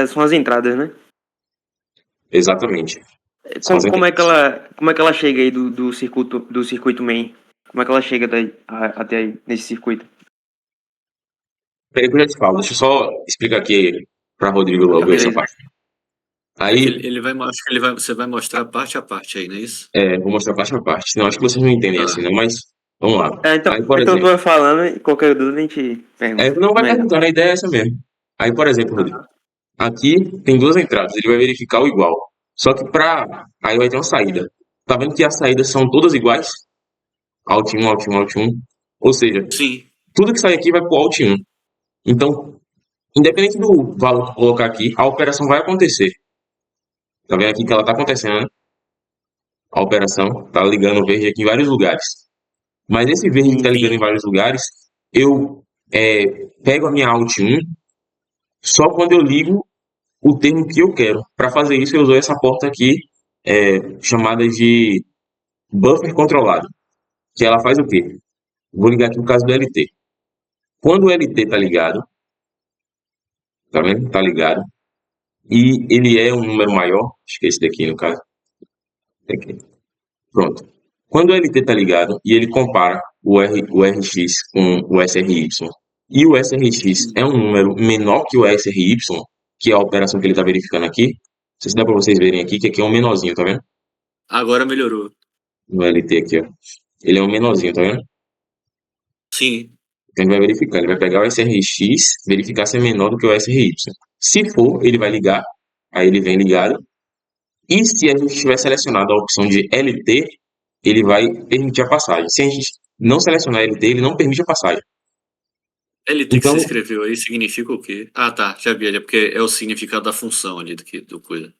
são as entradas, né? Exatamente. São as Como é entradas. que ela chega aí do circuito main? Como é que ela chega até aí, nesse circuito? Peraí que eu já te falo. Deixa eu só explicar aqui para Rodrigo Ah, logo essa beleza. parte. Aí, Acho que ele vai, você vai mostrar parte a parte aí, não é isso? vou mostrar parte a parte. Senão acho que vocês não entendem Tá. assim, né? Mas vamos lá. Aí, por Então tu exemplo, vai falando e qualquer dúvida a gente pergunta. não vai Melhor. perguntar, a ideia é essa mesmo. Aí, por exemplo, Rodrigo, Aham. aqui tem duas entradas, ele vai verificar o igual. Só que aí vai ter uma saída. Tá vendo que as saídas são todas iguais? Alt 1, Alt 1, Alt 1. Ou seja, Sim. tudo que sai aqui vai pro Alt 1. Então, independente do valor que colocar aqui, a operação vai acontecer. Tá vendo aqui que ela tá acontecendo, né? A operação tá ligando o verde aqui em vários lugares. Mas esse verde que tá ligando Sim. em vários lugares, eu pego a minha Alt 1 só quando eu ligo o termo que eu quero. Para fazer isso, eu usei essa porta aqui, chamada de buffer controlado, que ela faz o quê? Vou ligar aqui no caso do LT. Quando o LT está ligado, tá vendo? Tá ligado. E ele é um número maior, acho que é esse daqui no caso. Aqui. Pronto. Quando o LT está ligado e ele compara o RX com o SRY, e o SRX é um número menor que o SRY, que é a operação que ele está verificando aqui, não sei se dá para vocês verem aqui, que aqui é um menorzinho, tá vendo? Agora melhorou. No LT aqui, ó. Ele é um menorzinho, tá vendo? Sim. Então ele vai verificar, ele vai pegar o SRX, verificar se é menor do que o SRY. Se for, ele vai ligar, aí ele vem ligado. E se a gente tiver selecionado a opção de LT, ele vai permitir a passagem. Se a gente não selecionar LT, ele não permite a passagem. LT que Então, você escreveu aí significa o quê? Ah, tá. Já vi. É porque é o significado da função ali do coisa.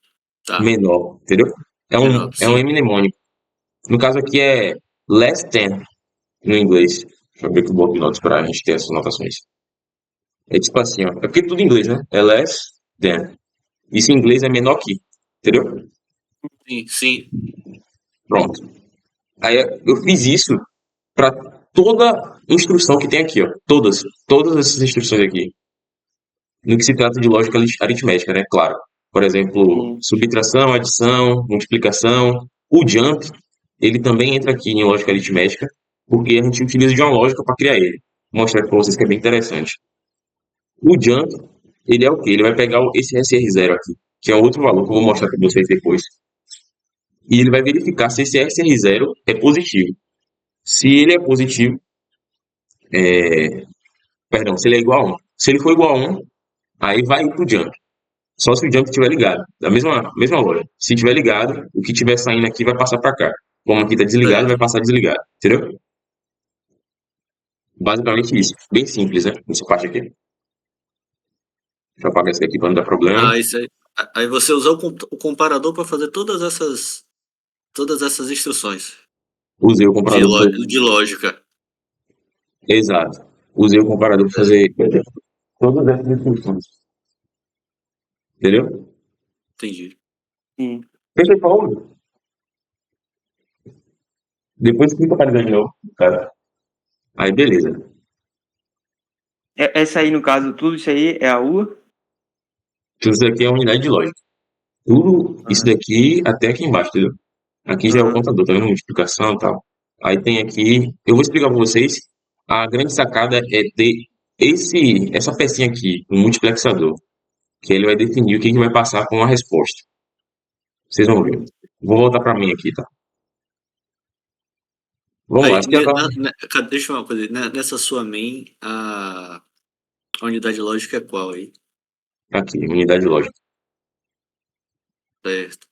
Tá. menor, entendeu? Menor. É um Sim. M mnemônico. No caso aqui é less than, no inglês. Deixa eu abrir aqui o bloco de notas para a gente ter essas anotações. É tipo assim, ó. É porque é tudo em inglês, né? É less than. Isso em inglês é menor que, entendeu? Sim. Sim. Pronto. Aí eu fiz isso para toda instrução que tem aqui, ó. Todas essas instruções aqui. No que se trata de lógica aritmética, né? Claro. Por exemplo, Sim. subtração, adição, multiplicação. O jump, ele também entra aqui em lógica aritmética, porque a gente utiliza de uma lógica para criar ele. Vou mostrar para vocês que é bem interessante. O jump, ele é o quê? Ele vai pegar esse SR0 aqui, que é outro valor que eu vou mostrar para vocês depois. E ele vai verificar se esse SR0 é positivo. Se ele é positivo, perdão, se ele é igual a 1. Se ele for igual a 1, aí vai pro jump. Só se o jump estiver ligado. Da mesma loja. Se estiver ligado, o que estiver saindo aqui vai passar para cá. Como aqui está desligado, vai Certo. passar desligado. Entendeu? Basicamente isso. Bem simples, né? Essa parte aqui. Deixa eu apagar isso aqui para não dar problema. Ah, isso aí. Aí você usou o comparador para fazer todas essas instruções Usei o comparador para fazer. de lógica. Exato. Usei o comparador para fazer todas essas instruções. Entendeu? Entendi. Sim. Fecha Paulo. Depois clica para ligar de novo, cara. Aí beleza. Essa aí, no caso, tudo isso aí é a U? Tudo isso aqui é a unidade de lógica. Tudo isso Ah, daqui até aqui embaixo, entendeu? Aqui já é o aham. contador, tá vendo? Multiplicação e tal. Aí tem aqui. Eu vou explicar para vocês. A grande sacada é ter essa pecinha aqui, o multiplexador, que ele vai definir o que vai passar com a resposta. Vocês vão ver. Vou voltar para mim aqui, tá? Vamos lá. Aí, Isso aqui agora. deixa eu falar uma coisa. Nessa sua main, a unidade lógica é qual aí? Aqui, unidade lógica. Certo.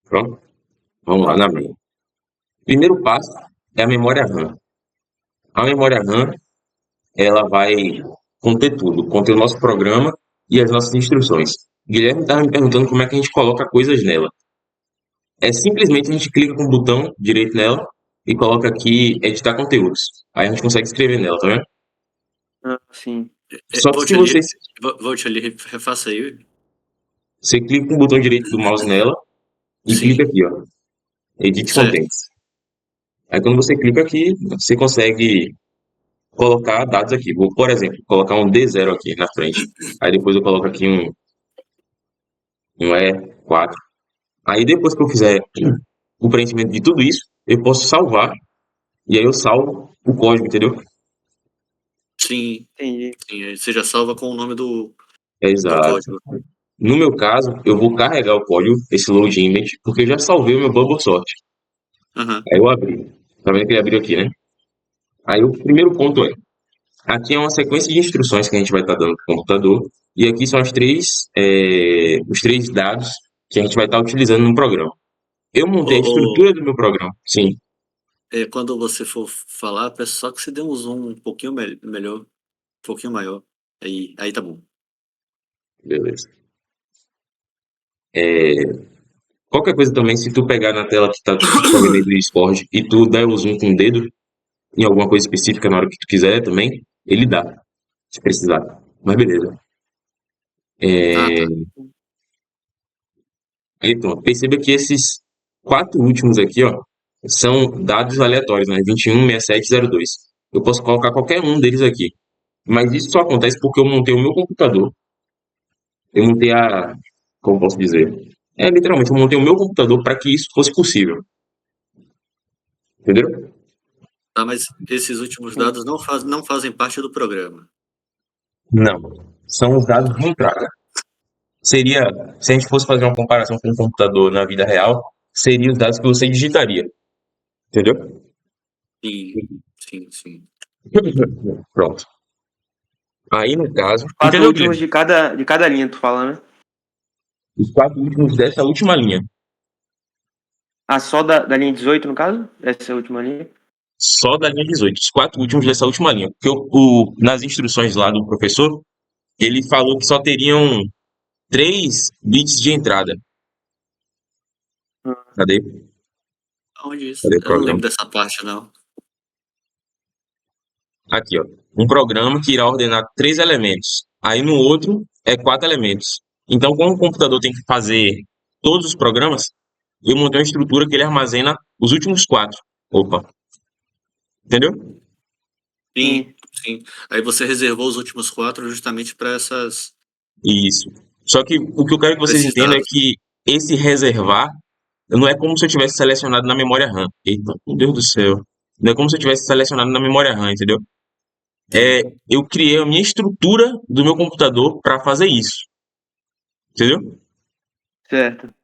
Pronto? Vamos lá na minha. Primeiro passo é a memória RAM. A memória RAM, ela vai conter tudo, conter o nosso programa e as nossas instruções. Guilherme estava me perguntando como é que a gente coloca coisas nela. É simplesmente a gente clica com o botão direito nela e coloca aqui editar conteúdos. Aí a gente consegue escrever nela, tá vendo? Ah, sim. Só que Volte se ali, você, volte ali, refaça aí. você clica com o botão direito do mouse nela e clica Sim, aqui, ó, Edit certo. Contents. Aí quando você clica aqui, você consegue colocar dados aqui. Vou, por exemplo, colocar um D0 aqui na frente. Aí depois eu coloco aqui um E4. Aí depois que eu fizer o preenchimento de tudo isso, eu posso salvar. E aí eu salvo o código, entendeu? Sim, Entendi. sim. Aí você já salva com o nome É do exato. código. No meu caso, eu vou carregar o código, esse load image, porque eu já salvei o meu bubble sort. Aham. Aí eu abri. Tá vendo que ele abriu aqui, né? Aí o primeiro ponto é, aqui é uma sequência de instruções que a gente vai estar dando para o computador, e aqui são os três dados que a gente vai estar utilizando no programa. Eu montei a estrutura do meu programa. Sim, Quando você for falar, peço só que você dê um zoom um pouquinho melhor, um pouquinho maior. Aí tá bom. beleza. Qualquer coisa também, se tu pegar na tela que tu tá vendo aí do Discord e tu der o zoom com o dedo em alguma coisa específica na hora que tu quiser também, ele dá, se precisar. Mas beleza. Ah, tá. Aí pronto. Perceba que esses quatro últimos aqui, ó, são dados aleatórios, né? 21, 67, 02. Eu posso colocar qualquer um deles aqui. Mas isso só acontece porque eu montei o meu computador. Eu montei a. Como posso dizer? Literalmente, eu montei o meu computador para que isso fosse possível. Entendeu? Tá, mas esses últimos Sim. dados não fazem parte do programa. Não. São os dados Tá. de entrada. Seria, se a gente fosse fazer uma comparação com um computador na vida real, seriam os dados que você digitaria. Entendeu? Sim, sim, sim. Pronto. Aí, no caso. Os quatro Entendeu, últimos Guilherme? de cada linha, tu fala, né? Os quatro últimos dessa última linha. Ah, só da linha 18, no caso? Essa última linha? Só da linha 18. Os quatro últimos dessa última linha. Porque nas instruções lá do professor, ele falou que só teriam 3 bits de entrada. Ah, Cadê? Onde isso? Cadê o Eu não programa? lembro dessa parte, não. Aqui, ó. Um programa que irá ordenar 3 elementos. Aí no outro é 4 elementos. Então, como o computador tem que fazer todos os programas, eu montei uma estrutura que ele armazena os últimos 4. Opa. Entendeu? Sim, sim, sim. Aí você reservou os últimos 4 justamente para Isso. Só que o que eu quero que vocês esses entendam é dados. que esse reservar não é como se eu tivesse selecionado na memória RAM. Eita, meu Deus do céu. Não é como se eu tivesse selecionado na memória RAM, entendeu? Sim, Eu criei a minha estrutura do meu computador para fazer isso. Entendeu? certo.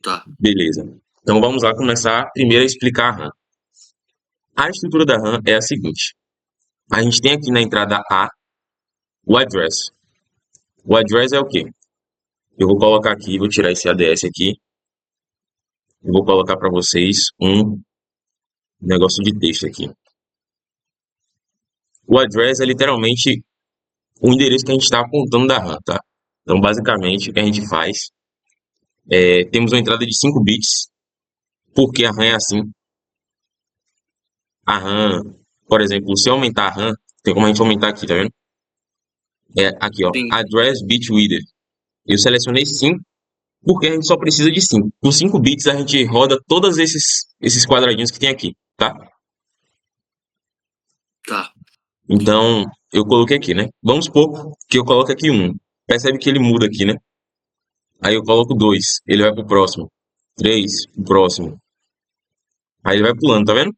tá. Beleza. Então vamos lá começar primeiro a explicar a RAM. A estrutura da RAM é a seguinte. A gente tem aqui na entrada A o address. O address é o quê? Eu vou colocar aqui, vou tirar esse ADS aqui. E vou colocar para vocês um negócio de texto aqui. O address é literalmente o endereço que a gente está apontando da RAM, tá? Então, basicamente, o que a gente faz temos uma entrada de 5 bits, porque a RAM é assim. A RAM, por exemplo, se eu aumentar a RAM, tem como a gente aumentar aqui, tá vendo? Aqui, ó, Sim, address bit width. Eu selecionei 5, porque a gente só precisa de 5. Com 5 bits a gente roda todos esses quadradinhos que tem aqui, tá? tá. Então, eu coloquei aqui, né? Vamos supor que eu coloque aqui 1. Percebe que ele muda aqui, né? Aí eu coloco 2, ele vai pro próximo. 3, pro próximo. Aí ele vai pulando, tá vendo?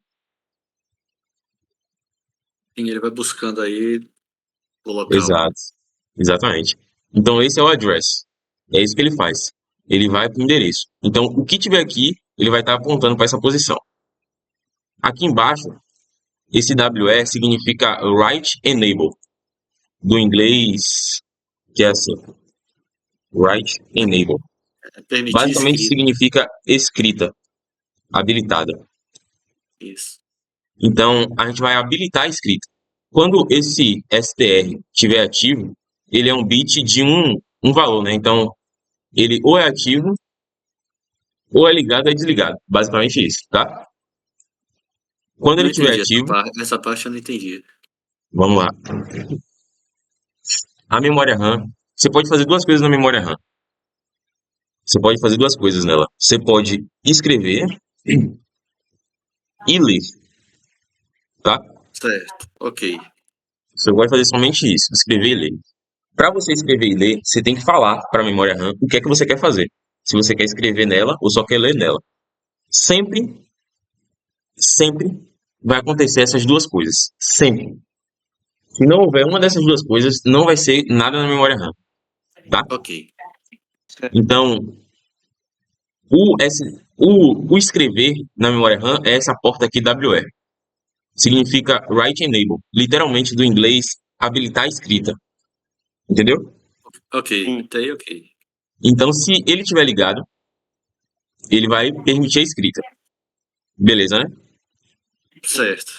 Sim, ele vai buscando aí o local. Exato. Exatamente. Então esse é o address. É isso que ele faz. Ele vai para o endereço. Então o que tiver aqui, ele vai estar apontando para essa posição. Aqui embaixo, esse WE significa Write Enable, do inglês, que é assim, Write Enable. É permitir Basicamente escrita. significa escrita, habilitada. Isso. Então a gente vai habilitar a escrita. Quando esse STR estiver ativo, ele é um bit de um valor, né? Então ele ou é ativo ou é ligado ou é desligado. Basicamente isso, tá? Quando Não ele estiver entendi essa ativo, parte. Essa parte eu não entendi. vamos lá. A memória RAM, você pode fazer duas coisas na memória RAM. Você pode fazer duas coisas nela. Você pode escrever e ler, tá? Certo. Ok. Você gosta de fazer somente isso, escrever e ler. Para você escrever e ler, você tem que falar para a memória RAM o que é que você quer fazer. Se você quer escrever nela ou só quer ler nela. Sempre, sempre vai acontecer essas duas coisas. Sempre. Se não houver uma dessas duas coisas, não vai ser nada na memória RAM, tá? Ok. Certo. Então, o escrever na memória RAM é essa porta aqui WR. Significa Write Enable. Literalmente do inglês, habilitar a escrita. Entendeu? Ok. Sim. Até aí, ok. Então, se ele estiver ligado, ele vai permitir a escrita. Beleza, né? Certo.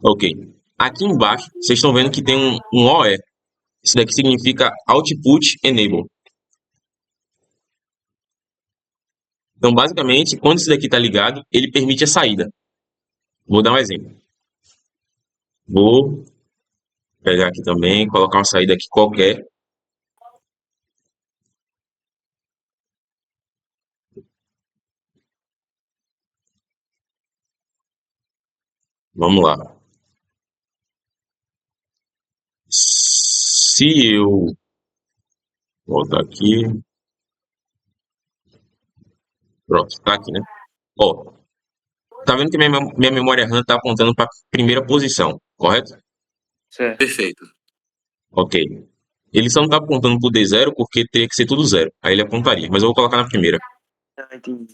Ok. Aqui embaixo, vocês estão vendo que tem um OE. Isso daqui significa Output Enable. Então, basicamente, quando isso daqui está ligado, ele permite a saída. Vou dar um exemplo. Vou pegar aqui também, colocar uma saída aqui qualquer. Vamos lá. Se eu voltar aqui. Pronto, tá aqui, né? Ó, tá vendo que minha memória RAM tá apontando para a primeira posição, correto? Certo. Perfeito. Ok. Ele só não tá apontando pro D0 porque teria que ser tudo zero. Aí ele apontaria, mas eu vou colocar na primeira. Ah, entendi.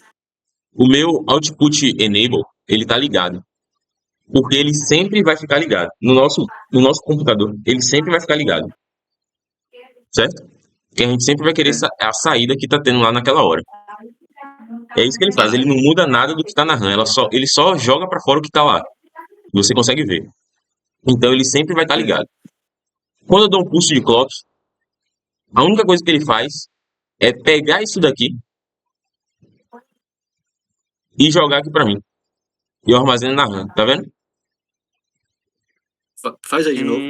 O meu Output Enable, ele tá ligado. Porque ele sempre vai ficar ligado. No nosso computador, ele sempre vai ficar ligado. Certo? Porque a gente sempre vai querer Certo. a saída que tá tendo lá naquela hora. É isso que ele faz. Tá. Ele não muda nada do que tá na RAM. Ele só joga para fora o que tá lá. Você consegue ver. Então ele sempre vai estar ligado. Quando eu dou um pulso de clock, a única coisa que ele faz é pegar isso daqui e jogar aqui para mim. E eu armazeno na RAM, tá vendo? Faz aí de novo.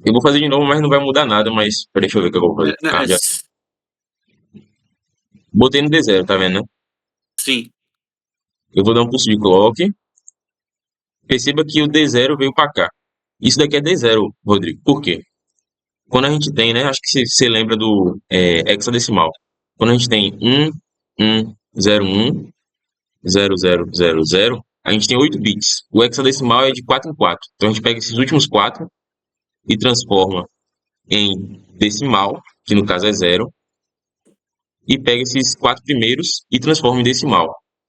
Eu vou fazer de novo, mas não vai mudar nada. Mas peraí, deixa eu ver o que eu vou fazer. Ah, já. Botei no D0, tá vendo, né? Sim. Eu vou dar um pulso de clock. Perceba que o D0 veio para cá. Isso daqui é D0, Rodrigo. Por quê? Quando a gente tem, né? Acho que você lembra do hexadecimal. Quando a gente tem 1, 1, 0, 1, 0, 0, 0, a gente tem 8 bits. O hexadecimal é de 4 em 4. Então a gente pega esses últimos 4 e transforma em decimal, que no caso é 0, e pega esses 4 primeiros e transforma em decimal,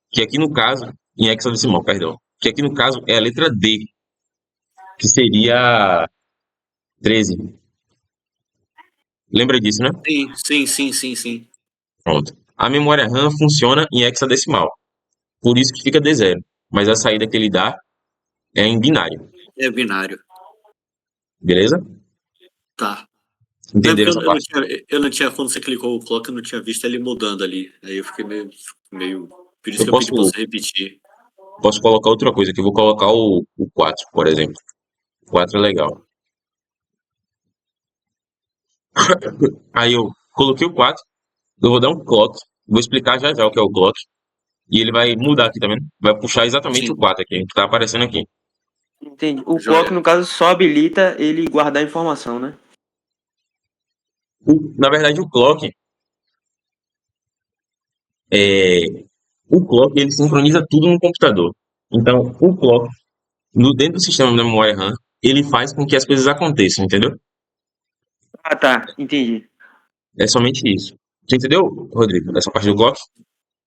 que aqui no caso, em hexadecimal, perdão, que aqui no caso é a letra D, que seria 13. Lembra disso, né? Sim. Pronto. A memória RAM funciona em hexadecimal, por isso que fica D0, mas a saída que ele dá é em binário, É binário. beleza? Tá. Não é Entenderam porque essa parte? eu não tinha, quando você clicou o clock, eu não tinha visto ele mudando ali. Aí eu fiquei meio. Por isso Eu que eu pedi pra posso, você repetir. posso colocar outra coisa aqui, eu vou colocar o 4, por exemplo. O 4 é legal. Aí eu coloquei o 4, eu vou dar um clock, vou explicar já já o que é o clock, e ele vai mudar aqui, tá vendo? Vai puxar exatamente o Sim. 4 aqui, que tá aparecendo aqui. Entendi. O clock, Joia. no caso, só habilita ele guardar a informação, né? Na verdade, o clock ele sincroniza tudo no computador. Então, o clock, dentro do sistema da memória RAM, ele faz com que as coisas aconteçam, entendeu? Ah, tá. Entendi. É somente isso. Você entendeu, Rodrigo? Essa parte do clock?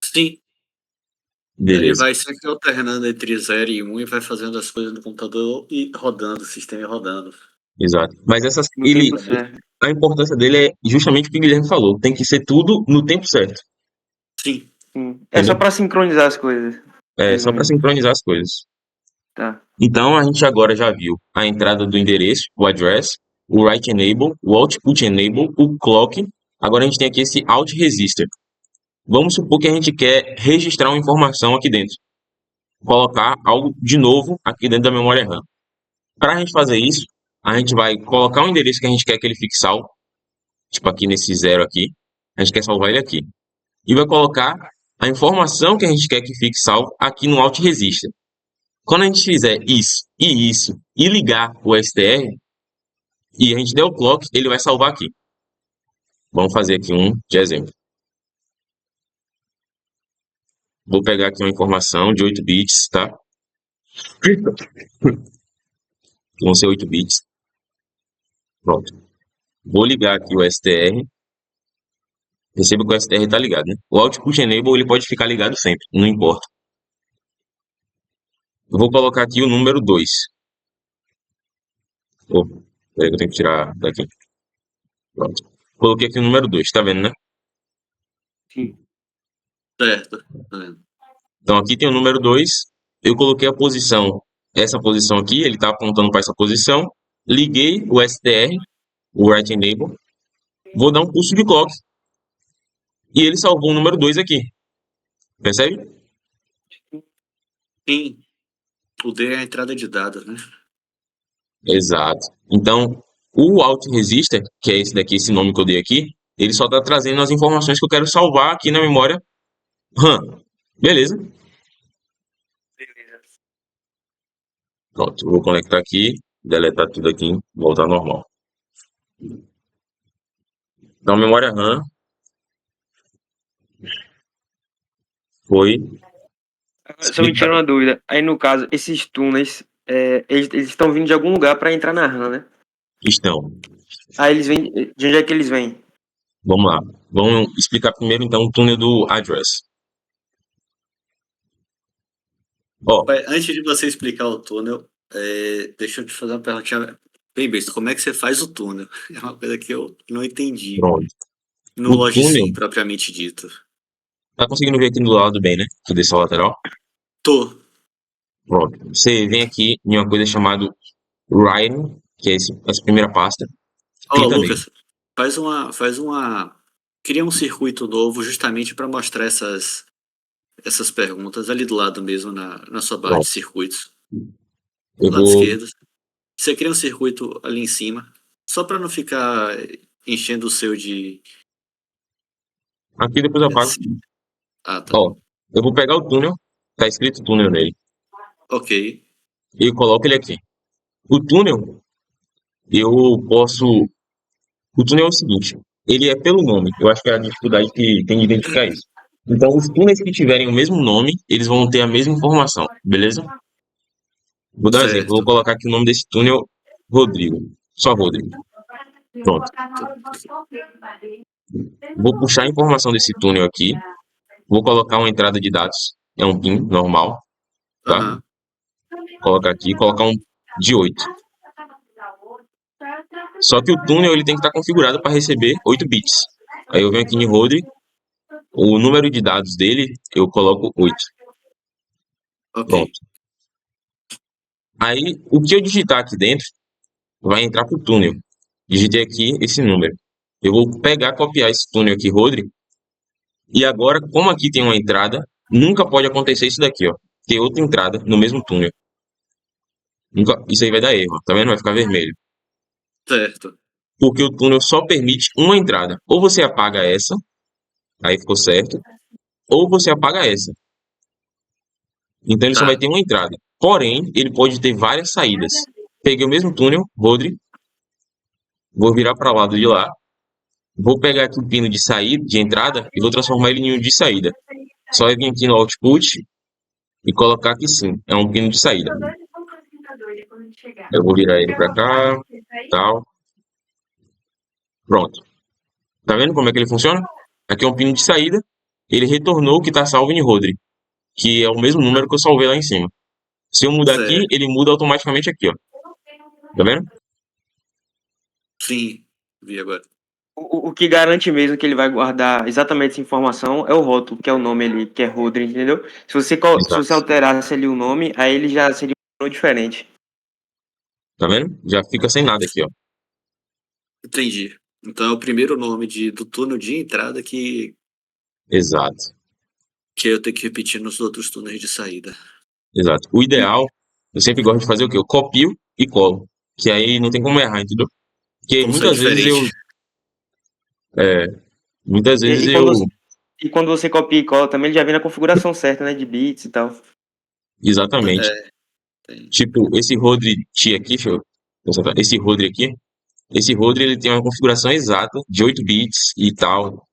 Sim. Ele Beleza. vai sempre alternando entre 0 e 1 e vai fazendo as coisas no computador e rodando, o sistema rodando. Exato. Mas No tempo certo. a importância dele é justamente o que o Guilherme falou. Tem que ser tudo no tempo certo, Sim. Sim. É só entendeu? pra sincronizar as coisas, É mais ou só para menos. sincronizar as coisas. Tá. Então, a gente agora já viu a entrada do endereço, o address, o write enable, o output enable, o clock. Agora a gente tem aqui esse out register. Vamos supor que a gente quer registrar uma informação aqui dentro, colocar algo de novo aqui dentro da memória RAM. Para a gente fazer isso, a gente vai colocar o endereço que a gente quer que ele fique salvo, tipo aqui nesse 0 aqui, a gente quer salvar ele aqui. E vai colocar a informação que a gente quer que fique salvo aqui no out register. Quando a gente fizer isso e ligar o STR e a gente der o clock, ele vai salvar aqui. Vamos fazer aqui um de exemplo. Vou pegar aqui uma informação de 8 bits, tá? Vão ser 8 bits. Pronto. Vou ligar aqui o STR. Perceba que o STR está ligado, né? O Output Enable ele pode ficar ligado sempre, não importa. Eu vou colocar aqui o número 2. Oh, peraí que eu tenho que tirar daqui. Pronto. Coloquei aqui o número 2, tá vendo, né? Sim. Certo. Tá vendo? Então aqui tem o número 2. Eu coloquei a posição, essa posição aqui, ele está apontando para essa posição. Liguei o STR, o Write Enable. Vou dar um pulso de clock. E ele salvou o número 2 aqui. Percebe? Sim. O D é a entrada de dados, né? Exato. Então, o Alt Register, que é esse daqui, esse nome que eu dei aqui, ele só está trazendo as informações que eu quero salvar aqui na memória RAM. Beleza? Beleza. Pronto, eu vou conectar aqui, deletar tudo aqui, voltar ao normal. Então, a memória RAM foi Agora, só me tira explicada. uma dúvida. Aí, no caso, esses túneis, eles estão vindo de algum lugar para entrar na RAM, né? Estão. Aí eles vêm. De onde é que eles vêm? Vamos lá. Vamos explicar primeiro, então, o túnel do address. Ó, Pai, antes de você explicar o túnel, deixa eu te fazer uma perguntinha bem besta. Como é que você faz o túnel? É uma coisa que eu não entendi. pronto. No O túnel, Logsim, propriamente dito. tá conseguindo ver aqui do lado bem, né? Que desse lateral. Tô. Pronto. Você vem aqui em uma coisa chamada Writing, que é essa primeira pasta. Ó, Clica nele. Lucas, faz uma. Cria um circuito novo justamente para mostrar essas perguntas ali do lado mesmo na sua barra de Pronto. circuitos. Eu Do lado vou. esquerdo. Você cria um circuito ali em cima, só para não ficar enchendo o seu de. Aqui depois eu apago. Ah, tá. Ó, eu vou pegar o túnel. Tá escrito túnel nele. Ok. E eu coloco ele aqui. O túnel, eu posso. O túnel é o seguinte: ele é pelo nome. Eu acho que é a dificuldade que tem de identificar isso. Então, os túneis que tiverem o mesmo nome, eles vão ter a mesma informação, beleza? Vou dar um exemplo. Vou Certo. colocar aqui o nome desse túnel, Rodrigo. Só Rodrigo. Pronto. Vou puxar a informação desse túnel aqui. Vou colocar uma entrada de dados. É um PIN normal, tá? Aham. Colocar aqui, colocar um de 8. Só que o túnel ele tem que estar configurado para receber 8 bits. Aí eu venho aqui em Rodrigo, o número de dados dele eu coloco 8. Ok. Pronto. Aí o que eu digitar aqui dentro vai entrar pro túnel. Digitei aqui esse número. Eu vou pegar, copiar esse túnel aqui, Rodrigo. E agora, como aqui tem uma entrada, nunca pode acontecer isso daqui, ó. Ter outra entrada no mesmo túnel. Nunca, isso aí vai dar erro, ó. Tá vendo? Vai ficar vermelho. Certo. Porque o túnel só permite uma entrada. Ou você apaga essa, aí ficou certo, ou você apaga essa. Então ele só vai Tá. ter uma entrada. Porém, ele pode ter várias saídas. Peguei o mesmo túnel, Rodrigo, vou virar para o lado de lá, vou pegar aqui o pino de saída, de entrada, e vou transformar ele em um de saída. Só vir aqui no output e colocar aqui sim, é um pino de saída. Eu vou virar ele para cá, tal. Pronto. Tá vendo como é que ele funciona? Aqui é um pino de saída. Ele retornou o que está salvo em Rodrigo, que é o mesmo número que eu salvei lá em cima. Se eu mudar aqui, Certo. ele muda automaticamente aqui, ó. Tá vendo? Sim. Vi agora. O que garante mesmo que ele vai guardar exatamente essa informação é o rótulo, que é o nome ali, que é Rodrigo, entendeu? Se você Exato. alterasse ali o nome, aí ele já seria um nome diferente. Tá vendo? Já fica sem nada aqui, ó. Entendi. Então é o primeiro nome do túnel de entrada Exato. que eu tenho que repetir nos outros túneis de saída. Exato. O E, ideal, eu sempre gosto de fazer o quê? Eu copio e colo. Que aí não tem como errar, entendeu? Porque Como são diferentes. é, muitas e, vezes e eu, quando você, e quando você copia e cola também, ele já vem na configuração certa, né? De bits e tal. exatamente. É, Tem. Tipo, esse Rodri T aqui, deixa eu concentrar. Esse Rodri ele tem uma configuração exata de 8 bits e tal.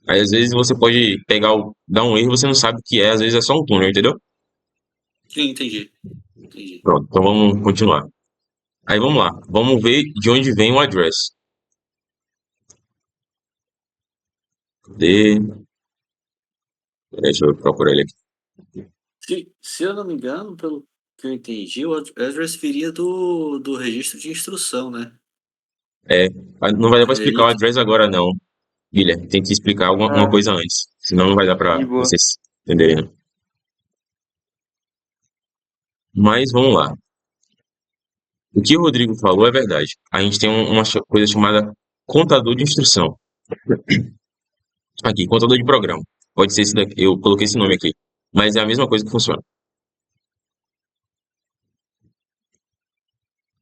Aí às vezes você pode dar um erro, você não sabe o que é, às vezes é só um túnel, entendeu? Sim, entendi. Entendi. Pronto, então vamos continuar. Aí vamos lá, vamos ver de onde vem o address. Cadê? Deixa eu procurar ele aqui. Se eu não me engano, pelo que eu entendi, o address viria do registro de instrução, né? Não vai dar pra É explicar ele o que. address agora não, Guilherme. Tem que explicar alguma Ah, coisa antes. Senão não vai dar pra de boa. vocês entenderem, né? Mas vamos lá. O que o Rodrigo falou é verdade. A gente tem uma coisa chamada contador de instrução. Aqui, contador de programa. Pode ser esse daqui. Eu coloquei esse nome aqui. Mas é a mesma coisa que funciona.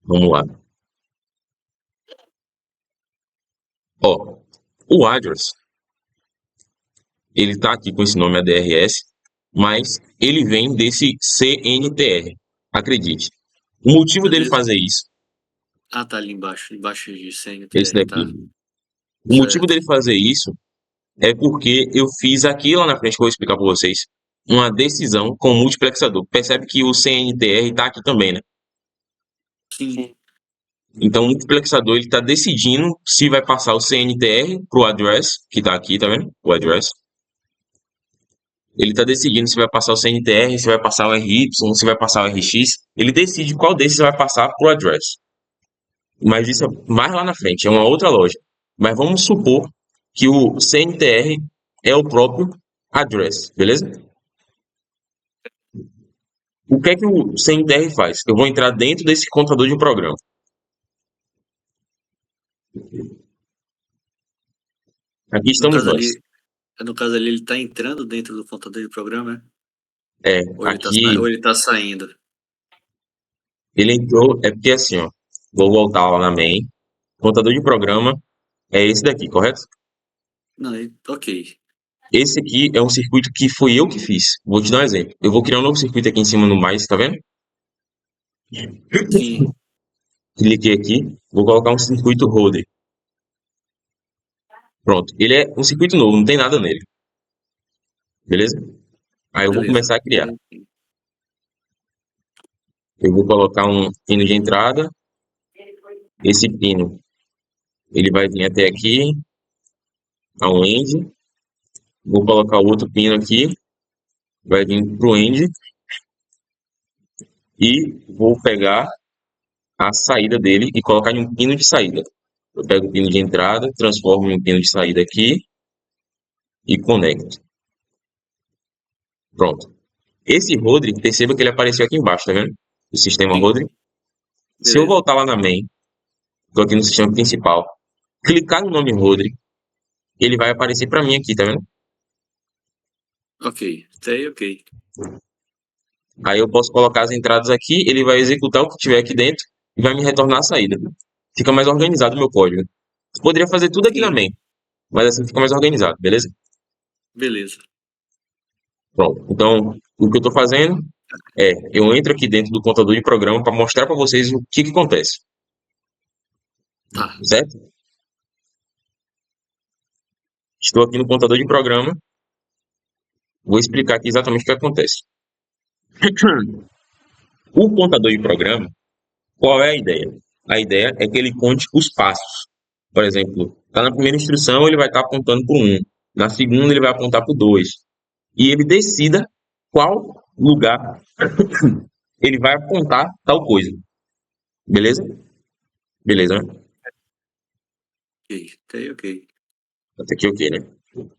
Vamos lá. Ó, o address, ele tá aqui com esse nome ADRS, mas ele vem desse CNTR. Acredite. O motivo dele Beleza. fazer isso, Ah, tá ali embaixo. Embaixo de esse CNTR, daqui. tá? O motivo Certo. dele fazer isso é porque eu fiz aqui lá na frente, que eu vou explicar para vocês, uma decisão com multiplexador. Percebe que o CNTR está aqui também, né? Sim. Sim. Então, o multiplexador ele está decidindo se vai passar o CNTR para o address, que está aqui, tá vendo? O address. Ele está decidindo se vai passar o CNTR, se vai passar o RY, se vai passar o RX. Ele decide qual desses vai passar para o address. Mas isso é mais lá na frente, é uma outra loja. Mas vamos supor que o CNTR é o próprio address, beleza? O que é que o CNTR faz? Eu vou entrar dentro desse contador de programa. Aqui No estamos caso nós. ali, no caso ali, ele tá entrando dentro do computador de programa, né? É, Ou aqui ele tá saindo? ele entrou, é porque assim, ó, vou voltar lá na main. Contador de programa é esse daqui, correto? Não, ok. Esse aqui é um circuito que fui eu que fiz. Vou te dar um exemplo. Eu vou criar um novo circuito aqui em cima no mais, tá vendo? Sim. Cliquei aqui, vou colocar um circuito holder. Pronto, ele é um circuito novo, não tem nada nele, beleza? Aí eu vou Beleza. começar a criar. Eu vou colocar um pino de entrada. Esse pino, ele vai vir até aqui, ao end. Vou colocar outro pino aqui, vai vir pro end. E vou pegar a saída dele e colocar em um pino de saída. Eu pego o pino de entrada, transformo em um pino de saída aqui e conecto. Pronto. Esse Rodri, perceba que ele apareceu aqui embaixo, tá vendo? O sistema Sim. Rodri. Se eu Beleza. voltar lá na main, estou aqui no sistema principal, clicar no nome Rodri, ele vai aparecer para mim aqui, tá vendo? Ok. Até aí, ok. Aí eu posso colocar as entradas aqui, ele vai executar o que tiver aqui dentro e vai me retornar a saída. Fica mais organizado o meu código. Eu poderia fazer tudo aqui na Sim. main, mas assim fica mais organizado, beleza? Beleza. Pronto. Então, o que eu estou fazendo é, eu entro aqui dentro do contador de programa para mostrar para vocês o que acontece, Tá. certo? Estou aqui no contador de programa, vou explicar aqui exatamente o que acontece. O contador de programa, qual é a ideia? A ideia é que ele conte os passos. Por exemplo, está na primeira instrução, ele vai estar apontando para o 1. Na segunda, ele vai apontar para o 2. E ele decida qual lugar ele vai apontar tal coisa. Beleza? Beleza, né? Ok. Até aí, ok. Até aqui ok, né?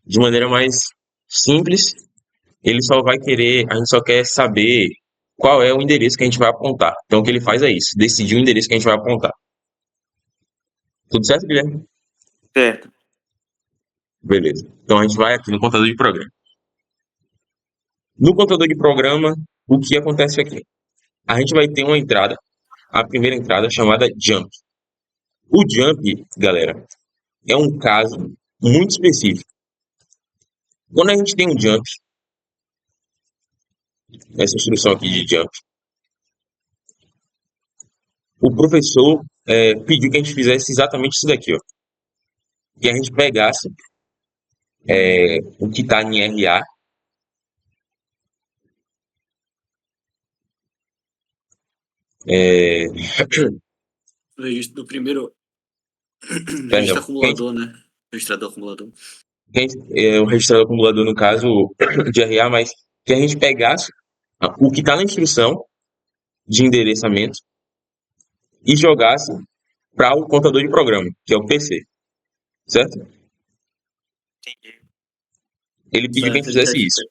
De maneira mais simples, ele só vai querer, a gente só quer saber qual é o endereço que a gente vai apontar. Então o que ele faz é isso, decidir o endereço que a gente vai apontar. Tudo certo, Guilherme? Certo. Beleza. Então a gente vai aqui no contador de programa. No contador de programa, o que acontece aqui? A gente vai ter uma entrada, a primeira entrada chamada jump. O jump, galera, é um caso muito específico. Quando a gente tem um jump, essa instrução aqui de jump, o professor pediu que a gente fizesse exatamente isso daqui, ó. Que a gente pegasse o que está em RA, é, O registro do primeiro registro perdão, acumulador, né? Registrador acumulador. o registrador acumulador, no caso de RA, mas que a gente pegasse o que está na instrução de endereçamento e jogasse para o contador de programa, que é o PC, certo? Entendi. Ele pediu que a gente Certo, ele quer fizesse que isso.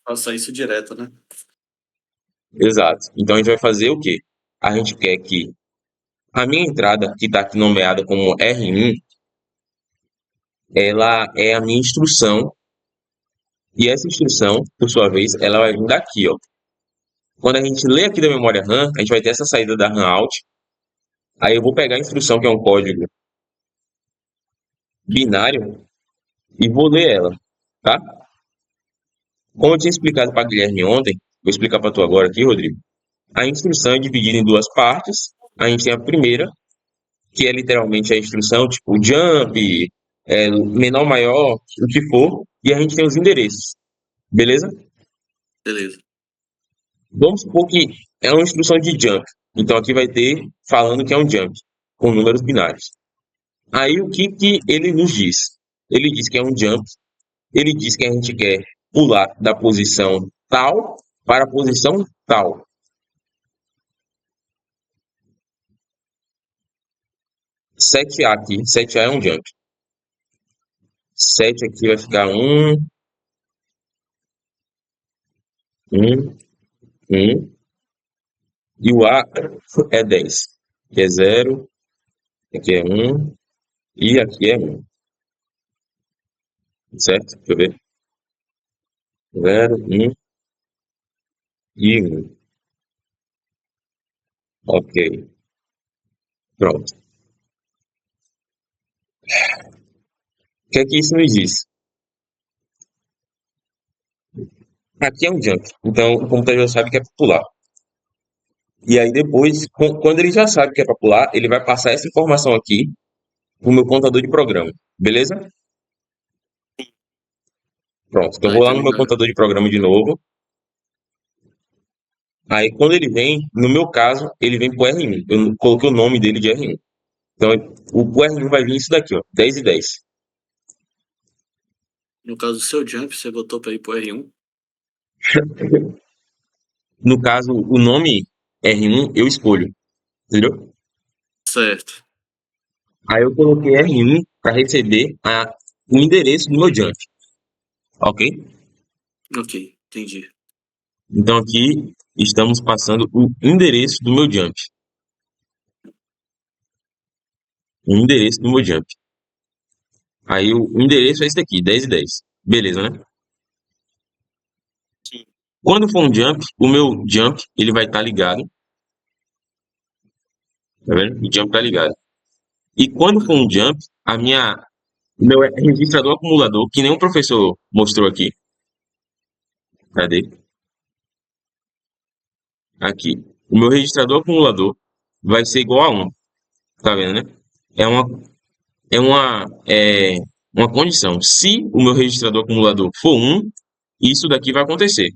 faça isso direto, né? Exato. Então a gente vai fazer o quê? A gente quer que a minha entrada, que está aqui nomeada como R1, ela é a minha instrução, e essa instrução, por sua vez, ela vai vir daqui, ó. Quando a gente lê aqui da memória RAM, a gente vai ter essa saída da RAM out. Aí eu vou pegar a instrução, que é um código binário, e vou ler ela, tá? Como eu tinha explicado para Guilherme ontem, vou explicar para tu agora aqui, Rodrigo. A instrução é dividida em duas partes. A gente tem a primeira, que é literalmente a instrução, tipo jump, menor, maior, o que for, e a gente tem os endereços, beleza? Beleza. Vamos supor que é uma instrução de jump. Então aqui vai ter falando que é um jump, com números binários. Aí o que, que ele nos diz? Ele diz que é um jump, ele diz que a gente quer pular da posição tal para a posição tal. 7A aqui, 7A é um jump. 7 aqui vai ficar 1, 1, 1. E o A é 10. Aqui é 0, aqui é 1 e aqui é 1. Certo? Deixa eu ver. 0, 1 e 1. Ok. Pronto. O que é que isso nos diz? Aqui é um jump. Então o computador já sabe que é para pular. E aí depois, quando ele já sabe que é para pular, ele vai passar essa informação aqui para o meu contador de programa. Beleza? Pronto. Então eu Tá, vou lá então no ele meu vai. contador de programa de novo. Aí quando ele vem, no meu caso, ele vem pro R1. Eu coloquei o nome dele de R1. Então o R1 vai vir isso daqui, ó, 10 e 10. No caso do seu jump, você botou para ir pro R1. No caso, o nome R1 eu escolho, entendeu? Certo. Aí eu coloquei R1 para receber o endereço do meu jump, ok? Ok, entendi. Então aqui estamos passando o endereço do meu jump. O endereço do meu jump. Aí o endereço é esse daqui, 10 e 10. Beleza, né? Sim. Quando for um jump, o meu jump ele vai estar ligado. Tá vendo? O jump tá ligado. E quando for um jump, o meu registrador acumulador, que nem o professor mostrou aqui. Cadê? Aqui. O meu registrador acumulador vai ser igual a 1. Tá vendo, né? É uma, uma condição. Se o meu registrador acumulador for 1, isso daqui vai acontecer.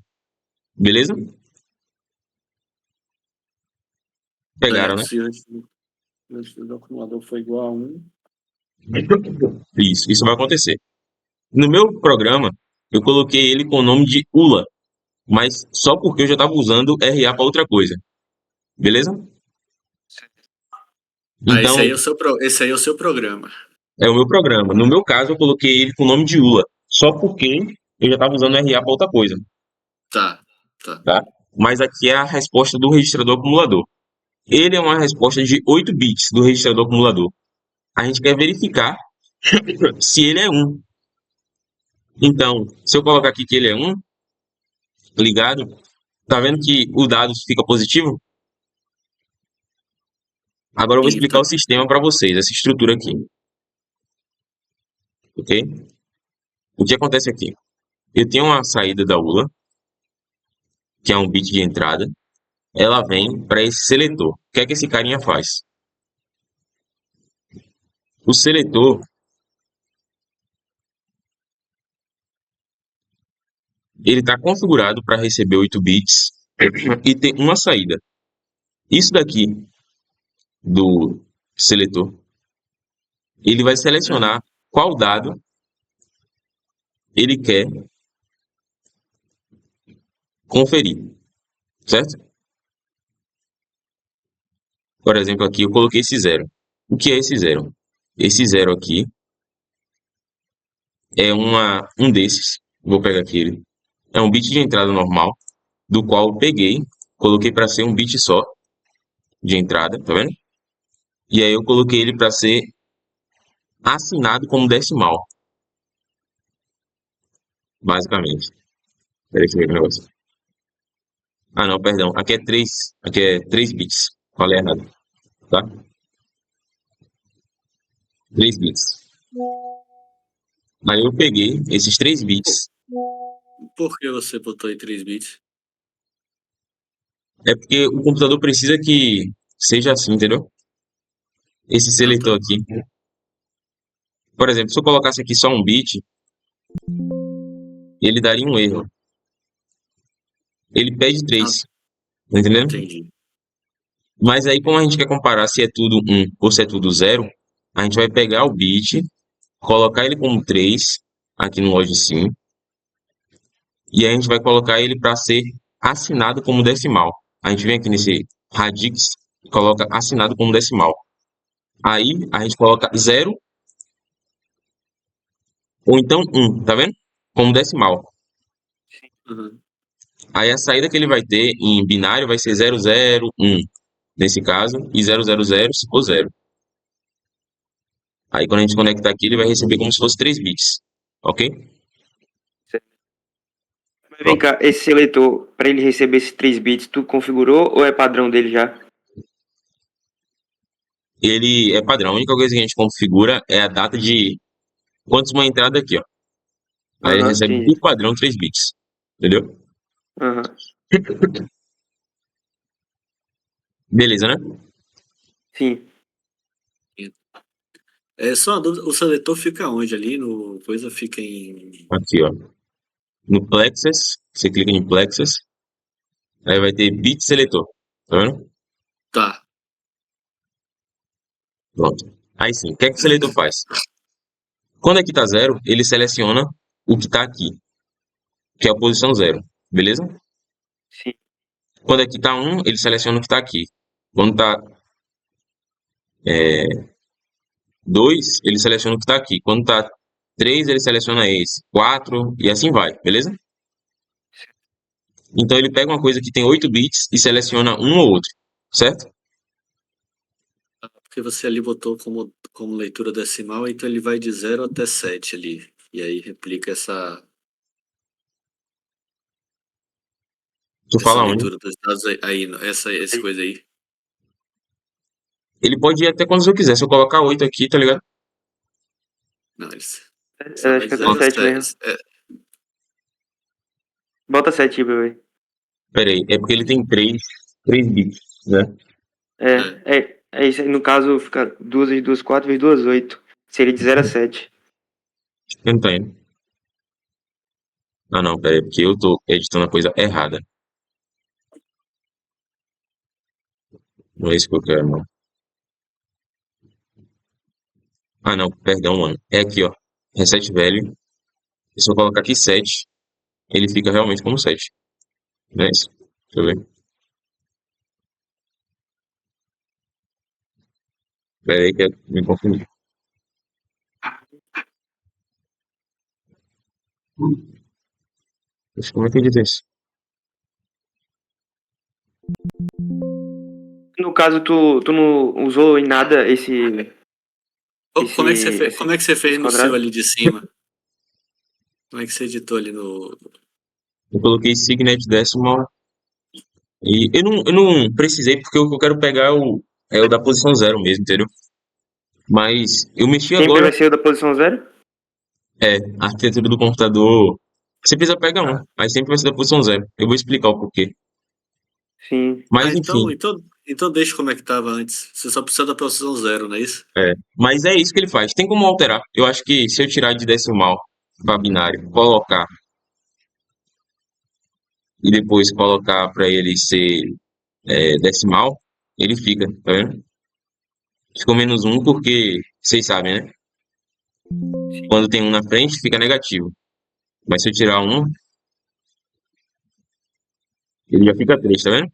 Beleza? Pegaram, Certo. né? Se o registro do acumulador for igual a 1. Isso vai acontecer. No meu programa, eu coloquei ele com o nome de ULA, mas só porque eu já estava usando RA para outra coisa. Beleza? Ah, esse Então, aí é o esse aí é o seu programa. é o meu programa. No meu caso, eu coloquei ele com o nome de ULA, só porque eu já estava usando RA para outra coisa, Tá, tá. tá? Mas aqui é a resposta do registrador acumulador. Ele é uma resposta de 8 bits do registrador acumulador. A gente quer verificar se ele é 1. Então, se eu colocar aqui que ele é 1, ligado, tá vendo que o dado fica positivo? Agora eu vou Sim, explicar tá. o sistema para vocês, essa estrutura aqui, ok? O que acontece aqui? Eu tenho uma saída da ULA, que é um bit de entrada, ela vem para esse seletor. O que é que esse carinha faz? o seletor, ele está configurado para receber 8 bits e tem uma saída. Isso daqui do seletor, ele vai selecionar qual dado ele quer conferir, certo? Por exemplo, aqui eu coloquei esse 0. O que é esse 0? Esse 0 aqui é um desses. Vou pegar aqui ele. É um bit de entrada normal, do qual eu peguei, coloquei para ser um bit só de entrada, tá vendo? E aí eu coloquei ele para ser assinado como decimal, basicamente. Peraí, deixa eu ver o negócio. Ah, não, perdão. Aqui é 3 bits. Falei errado, tá? 3 bits. Aí eu peguei esses 3 bits. Por que você botou em 3 bits? É porque o computador precisa que seja assim, entendeu? Esse seletor aqui. Por exemplo, se eu colocasse aqui só um bit, ele daria um erro. Ele pede 3, tá entendendo? Entendi. Mas aí, como a gente quer comparar se é tudo 1 ou se é tudo 0, a gente vai pegar o bit, colocar ele como 3 aqui no LogSim, e aí a gente vai colocar ele para ser assinado como decimal. A gente vem aqui nesse radix e coloca assinado como decimal. Aí a gente coloca 0 ou então 1, tá vendo? Como decimal. Uhum. Aí a saída que ele vai ter em binário vai ser 001, nesse caso, e 000 se for 0. Aí quando a gente conectar aqui, ele vai receber como se fosse 3 bits, ok? Mas vem cá, esse seletor, para ele receber esses 3 bits, tu configurou ou é padrão dele já? Ele é padrão. A única coisa que a gente configura é a data de quantos uma entrada aqui, ó. Aí ele recebe Entendi. por padrão 3 bits, entendeu? Aham. Beleza, né? Sim. É só uma dúvida, o seletor fica onde ali? No coisa fica em. Aqui, ó. No Plexus, você clica em Plexus, aí vai ter bit seletor, tá vendo? Tá. Pronto. Aí sim, o que é que o seletor faz? Quando aqui tá 0, ele seleciona o que tá aqui, que é a posição 0, beleza? Sim. Quando aqui tá 1, ele seleciona o que tá aqui. Quando tá 2, ele seleciona o que tá aqui. Quando tá 3, ele seleciona esse. 4, e assim vai, beleza? Então ele pega uma coisa que tem 8 bits e seleciona um ou outro, certo? Porque você ali botou como leitura decimal, então ele vai de 0 até 7 ali. E aí replica Tu essa fala onde? leitura dos dados aí, essa coisa aí. Ele pode ir até quando eu quiser. Se eu colocar 8 aqui, tá ligado? Não, eles. Eu acho que é até 7 mesmo. Bota 7 aí, bebê. Pera aí, é porque ele tem 3 bits, né? É isso aí. No caso, fica 2 vezes 2, 4 vezes 2, 8. Seria de 0 a 7. Eu não tá indo. Ah, não, pera aí, porque eu tô editando a coisa errada. Não é isso que eu quero, não. Ah, não, perdão, mano. É aqui, ó. Reset value. E se eu colocar aqui 7, ele fica realmente como 7. Não é isso? Deixa eu ver. Pera aí que eu me confundi. Mas como é que eu edito isso? No caso, tu não usou em nada esse Como é que você fez, como é que você fez no seu quadrado? ali de cima? Como é que você editou ali no. Eu coloquei Signet Decimal. E eu não precisei, porque o que eu quero pegar é o da posição 0 mesmo, entendeu? Mas eu mexi Sempre agora. vai ser o da posição 0? A arquitetura do computador. Você precisa pegar um, Ah, mas sempre vai ser da posição 0. Eu vou explicar o porquê. Sim. Ah, Mas enfim, então deixa como é que tava antes. Você só precisa da posição zero, não é isso? mas é isso que ele faz. Tem como alterar. Eu acho que se eu tirar de decimal para binário, colocar e depois colocar para ele ser decimal, ele fica, tá vendo? Ficou menos um porque vocês sabem, né? Quando tem um na frente, fica negativo. Mas se eu tirar um, ele já fica 3, tá vendo?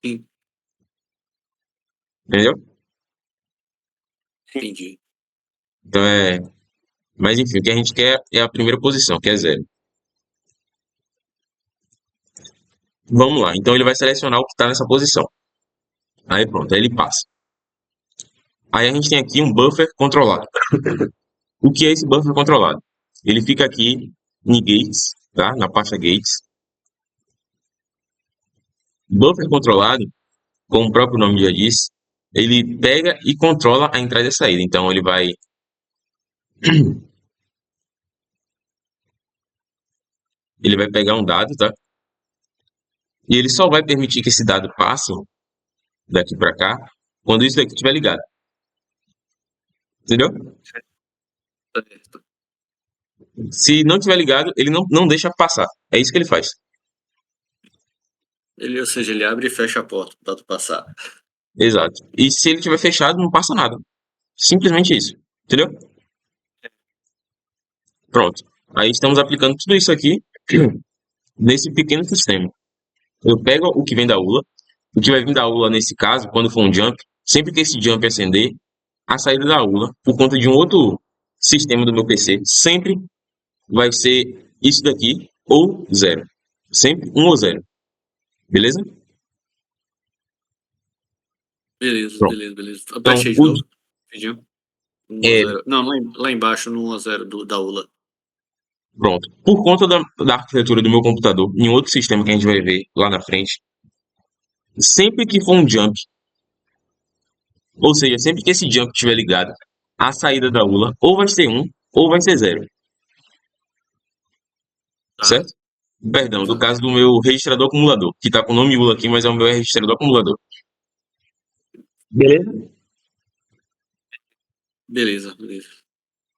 Sim, Entendeu? Sim. entendi. Então é. Mas enfim, o que a gente quer é a primeira posição, que é zero. Vamos lá. Então ele vai selecionar o que está nessa posição. Aí pronto, aí ele passa. Aí a gente tem aqui um buffer controlado. O que é esse buffer controlado? Ele fica aqui em gates, tá? Na pasta gates. Buffer controlado, como o próprio nome já diz, ele pega e controla a entrada e a saída. Então ele vai pegar um dado, tá? E ele só vai permitir que esse dado passe daqui para cá quando isso daqui estiver ligado. Entendeu? Certo. Se não estiver ligado, ele não deixa passar. É isso que ele faz. Ou seja, ele abre e fecha a porta para tu passar. Exato. E se ele estiver fechado, não passa nada. Simplesmente isso. Entendeu? Pronto. Aí estamos aplicando tudo isso aqui nesse pequeno sistema. Eu pego o que vem da ULA. O que vai vir da ULA nesse caso, quando for um jump, sempre que esse jump acender, a saída da ULA, por conta de um outro sistema do meu PC, sempre vai ser isso daqui ou zero. Sempre um ou zero. Beleza? Beleza, Pronto. beleza, beleza. Então, Aperte aí de novo. Pediu. 1 a é, 0. Não, lá embaixo no 1 a 0 da ULA. pronto. Por conta da arquitetura do meu computador, em outro sistema que a gente vai ver lá na frente, sempre que for um jump, ou seja, sempre que esse jump estiver ligado, a saída da ULA ou vai ser um ou vai ser zero. Tá, Certo? Perdão, do tá. caso do meu registrador acumulador, que está com o nome ULA aqui, mas é o meu registrador acumulador. Beleza? Beleza, beleza.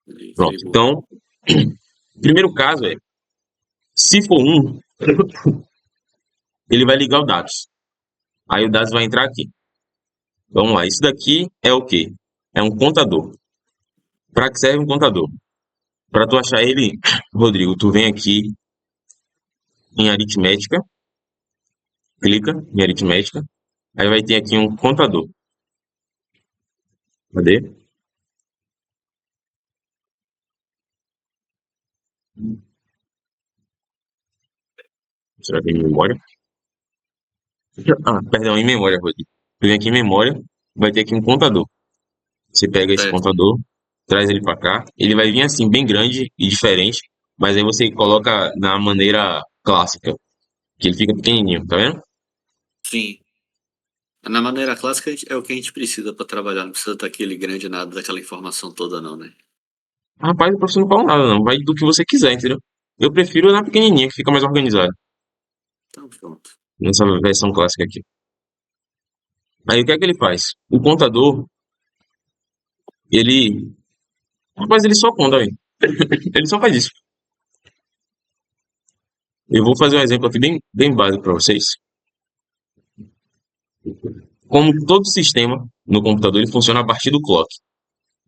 Beleza, Pronto. de boa. Então, o primeiro caso é, se for um, ele vai ligar o dados. Aí o dados vai entrar aqui. Vamos lá, isso daqui é o quê? É um contador. Para que serve um contador? Para tu achar ele, Rodrigo, tu vem aqui em aritmética, clica em aritmética, aí vai ter aqui um contador. Cadê? Será que é em memória? Ah, perdão, em memória, Rodrigo. Tu vem aqui em memória, vai ter aqui um contador. Você pega esse Certo. contador, traz ele para cá. Ele vai vir assim, bem grande e diferente, mas aí você coloca na maneira clássica, que ele fica pequenininho, tá vendo? Sim. Na maneira clássica é o que a gente precisa para trabalhar. Não precisa daquele grande nada, daquela informação toda, não, né? Rapaz, o professor não fala nada, não. Vai do que você quiser, entendeu? Eu prefiro na pequenininha, que fica mais organizado. Então, pronto. Nessa versão clássica aqui. Aí o que é que ele faz? O contador, ele. Rapaz, ele só conta, velho. Ele só faz isso. Eu vou fazer um exemplo aqui bem básico para vocês. Como todo sistema no computador, ele funciona a partir do clock.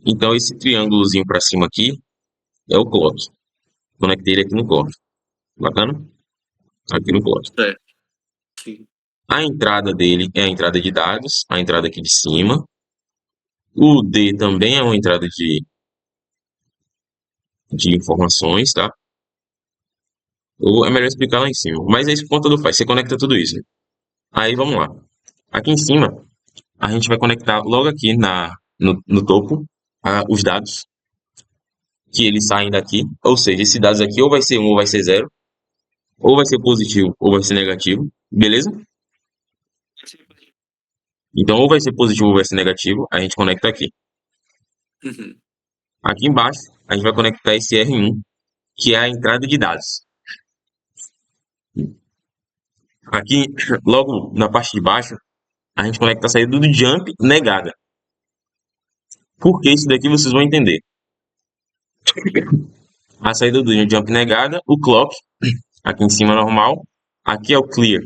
Então, esse triângulozinho para cima aqui é o clock. Conectei ele aqui no clock. Bacana? Aqui no clock. Certo. Sim. A entrada dele é a entrada de dados, a entrada aqui de cima. O D também é uma entrada de informações, tá? Ou é melhor explicar lá em cima. Mas é isso que o computador faz. Você conecta tudo isso. Aí vamos lá. Aqui em cima, a gente vai conectar logo aqui no topo os dados que eles saem daqui. Ou seja, esses dados aqui ou vai ser um ou vai ser zero. Ou vai ser positivo ou vai ser negativo. Beleza? Então, ou vai ser positivo ou vai ser negativo. A gente conecta aqui. Uhum. Aqui embaixo, a gente vai conectar esse R1, que é a entrada de dados. Aqui, logo na parte de baixo, a gente conecta a saída do jump negada. Por que isso daqui vocês vão entender? A saída do jump negada, o clock, aqui em cima normal, aqui é o clear.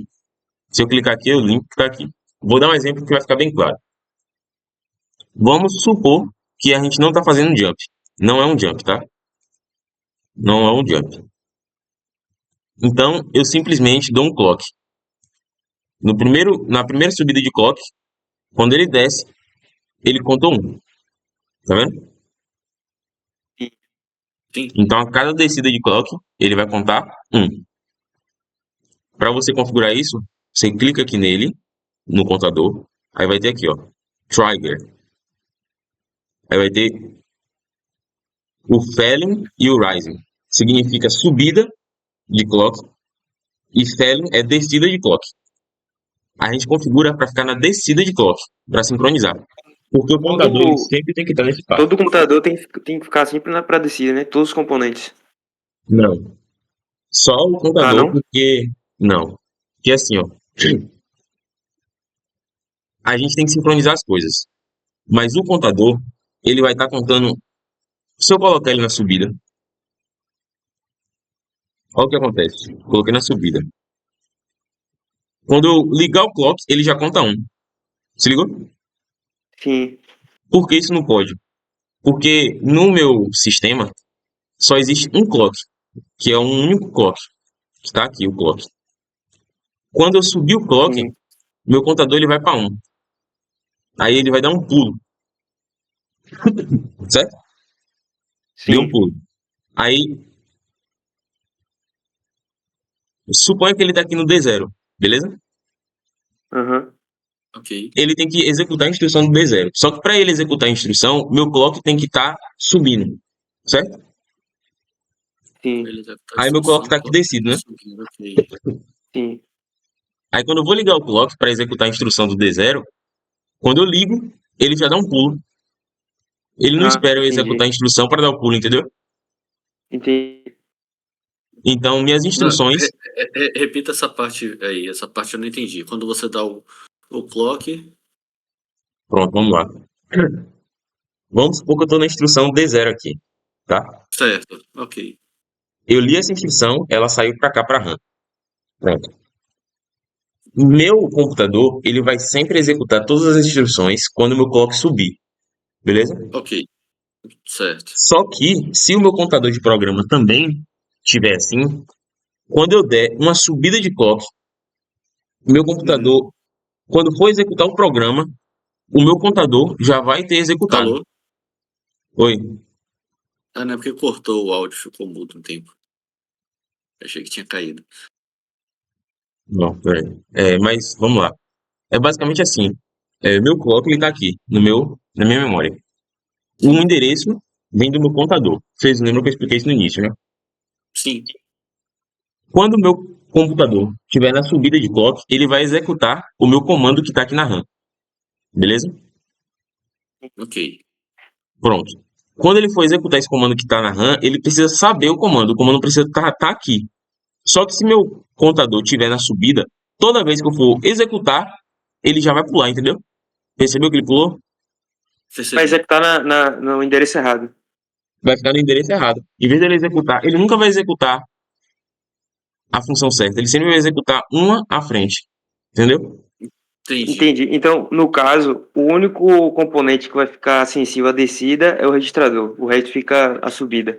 Se eu clicar aqui, eu limpo fica aqui. Vou dar um exemplo que vai ficar bem claro. Vamos supor que a gente não está fazendo um jump. Não é um jump, tá? Não é um jump. Então, eu simplesmente dou um clock. Na primeira subida de clock, quando ele desce, ele conta 1. Tá vendo? Sim. Então, a cada descida de clock, ele vai contar 1. Para você configurar isso, você clica aqui nele, no contador. Aí vai ter aqui, ó, trigger. Aí vai ter o falling e o rising. Significa subida de clock e falling é descida de clock. A gente configura para ficar na descida de clock, para sincronizar. Porque o contador ele sempre tem que estar nesse passo. Todo computador tem que ficar sempre na descida, né? Todos os componentes. Não. Só o contador, não? porque. Não. Porque assim, ó. A gente tem que sincronizar as coisas. Mas o contador, ele vai estar contando. Se eu colocar ele na subida, olha o que acontece. Coloquei na subida. Quando eu ligar o clock, ele já conta 1. Se ligou? Sim. Por que isso não pode? Porque no meu sistema só existe um clock, que é um único clock, que está aqui o clock. Quando eu subir o clock, Sim. meu contador ele vai para 1. Aí ele vai dar um pulo, certo? Deu um Sim. pulo. Aí, suponha que ele está aqui no D0, beleza? Aham. Ok. Ele tem que executar a instrução do D0. Só que para ele executar a instrução, meu clock tem que estar subindo, certo? Sim. Ele deve estar Aí meu clock está aqui descido, né? subindo, ok. Sim. Aí quando eu vou ligar o clock para executar a instrução do D0, quando eu ligo, ele já dá um pulo. Ele não espera eu executar a Entendi. instrução para dar o pulo, entendeu? Entendi. Então, minhas Não, instruções. repita essa parte aí. Essa parte eu não entendi. Quando você dá o clock. Pronto, vamos lá. Vamos supor que eu estou na instrução D0 aqui, tá? Certo. Ok. Eu li essa instrução, ela saiu para cá para RAM. Pronto. Meu computador, ele vai sempre executar todas as instruções quando o meu clock subir, beleza? Ok. Certo. Só que, se o meu contador de programa também tiver assim, quando eu der uma subida de clock, meu computador, quando for executar o programa, o meu contador já vai ter executado. Alô? Oi. Ah, não é porque cortou o áudio, ficou mudo um tempo. Achei que tinha caído. Não, peraí. Mas vamos lá. É basicamente assim. Meu clock ele tá aqui na minha memória. O Sim. endereço vem do meu contador. Vocês lembram que eu expliquei isso no início, né? Sim. Quando o meu computador estiver na subida de clock, ele vai executar o meu comando que está aqui na RAM. Beleza? Ok. Pronto. Quando ele for executar esse comando que está na RAM, ele precisa saber o comando. O comando precisa estar aqui. Só que se meu contador estiver na subida, toda vez que eu for executar, ele já vai pular, entendeu? Percebeu que ele pulou? Vai Percebi. executar no endereço errado. Vai ficar no endereço errado. Em vez dele executar, ele nunca vai executar a função certa. Ele sempre vai executar uma à frente. Entendeu? Entendi. Entendi. Então, no caso, o único componente que vai ficar sensível à descida é o registrador. O resto fica a subida.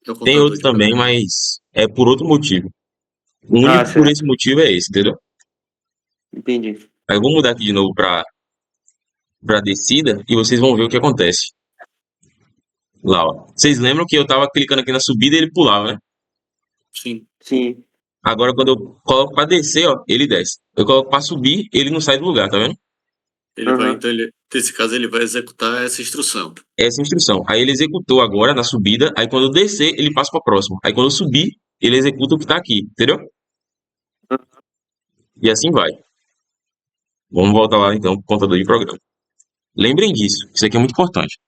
É o Tem contador outros de também, programa. mas é por outro motivo. O Ah, único por esse certo. motivo é esse, entendeu? Entendi. Aí eu vou mudar aqui de novo para descida e vocês vão ver o que acontece. Lá, ó. Vocês lembram que eu tava clicando aqui na subida e ele pulava, né? Sim. Sim. Agora quando eu coloco para descer, ó, ele desce. Eu coloco para subir, ele não sai do lugar, tá vendo? Ele vai, Aham. então, nesse caso, ele vai executar essa instrução. Essa é a instrução. Aí ele executou agora na subida, aí quando eu descer, ele passa para próximo. Aí quando eu subir, ele executa o que tá aqui, entendeu? E assim vai. Vamos voltar lá então pro contador de programa. Lembrem disso, isso aqui é muito importante.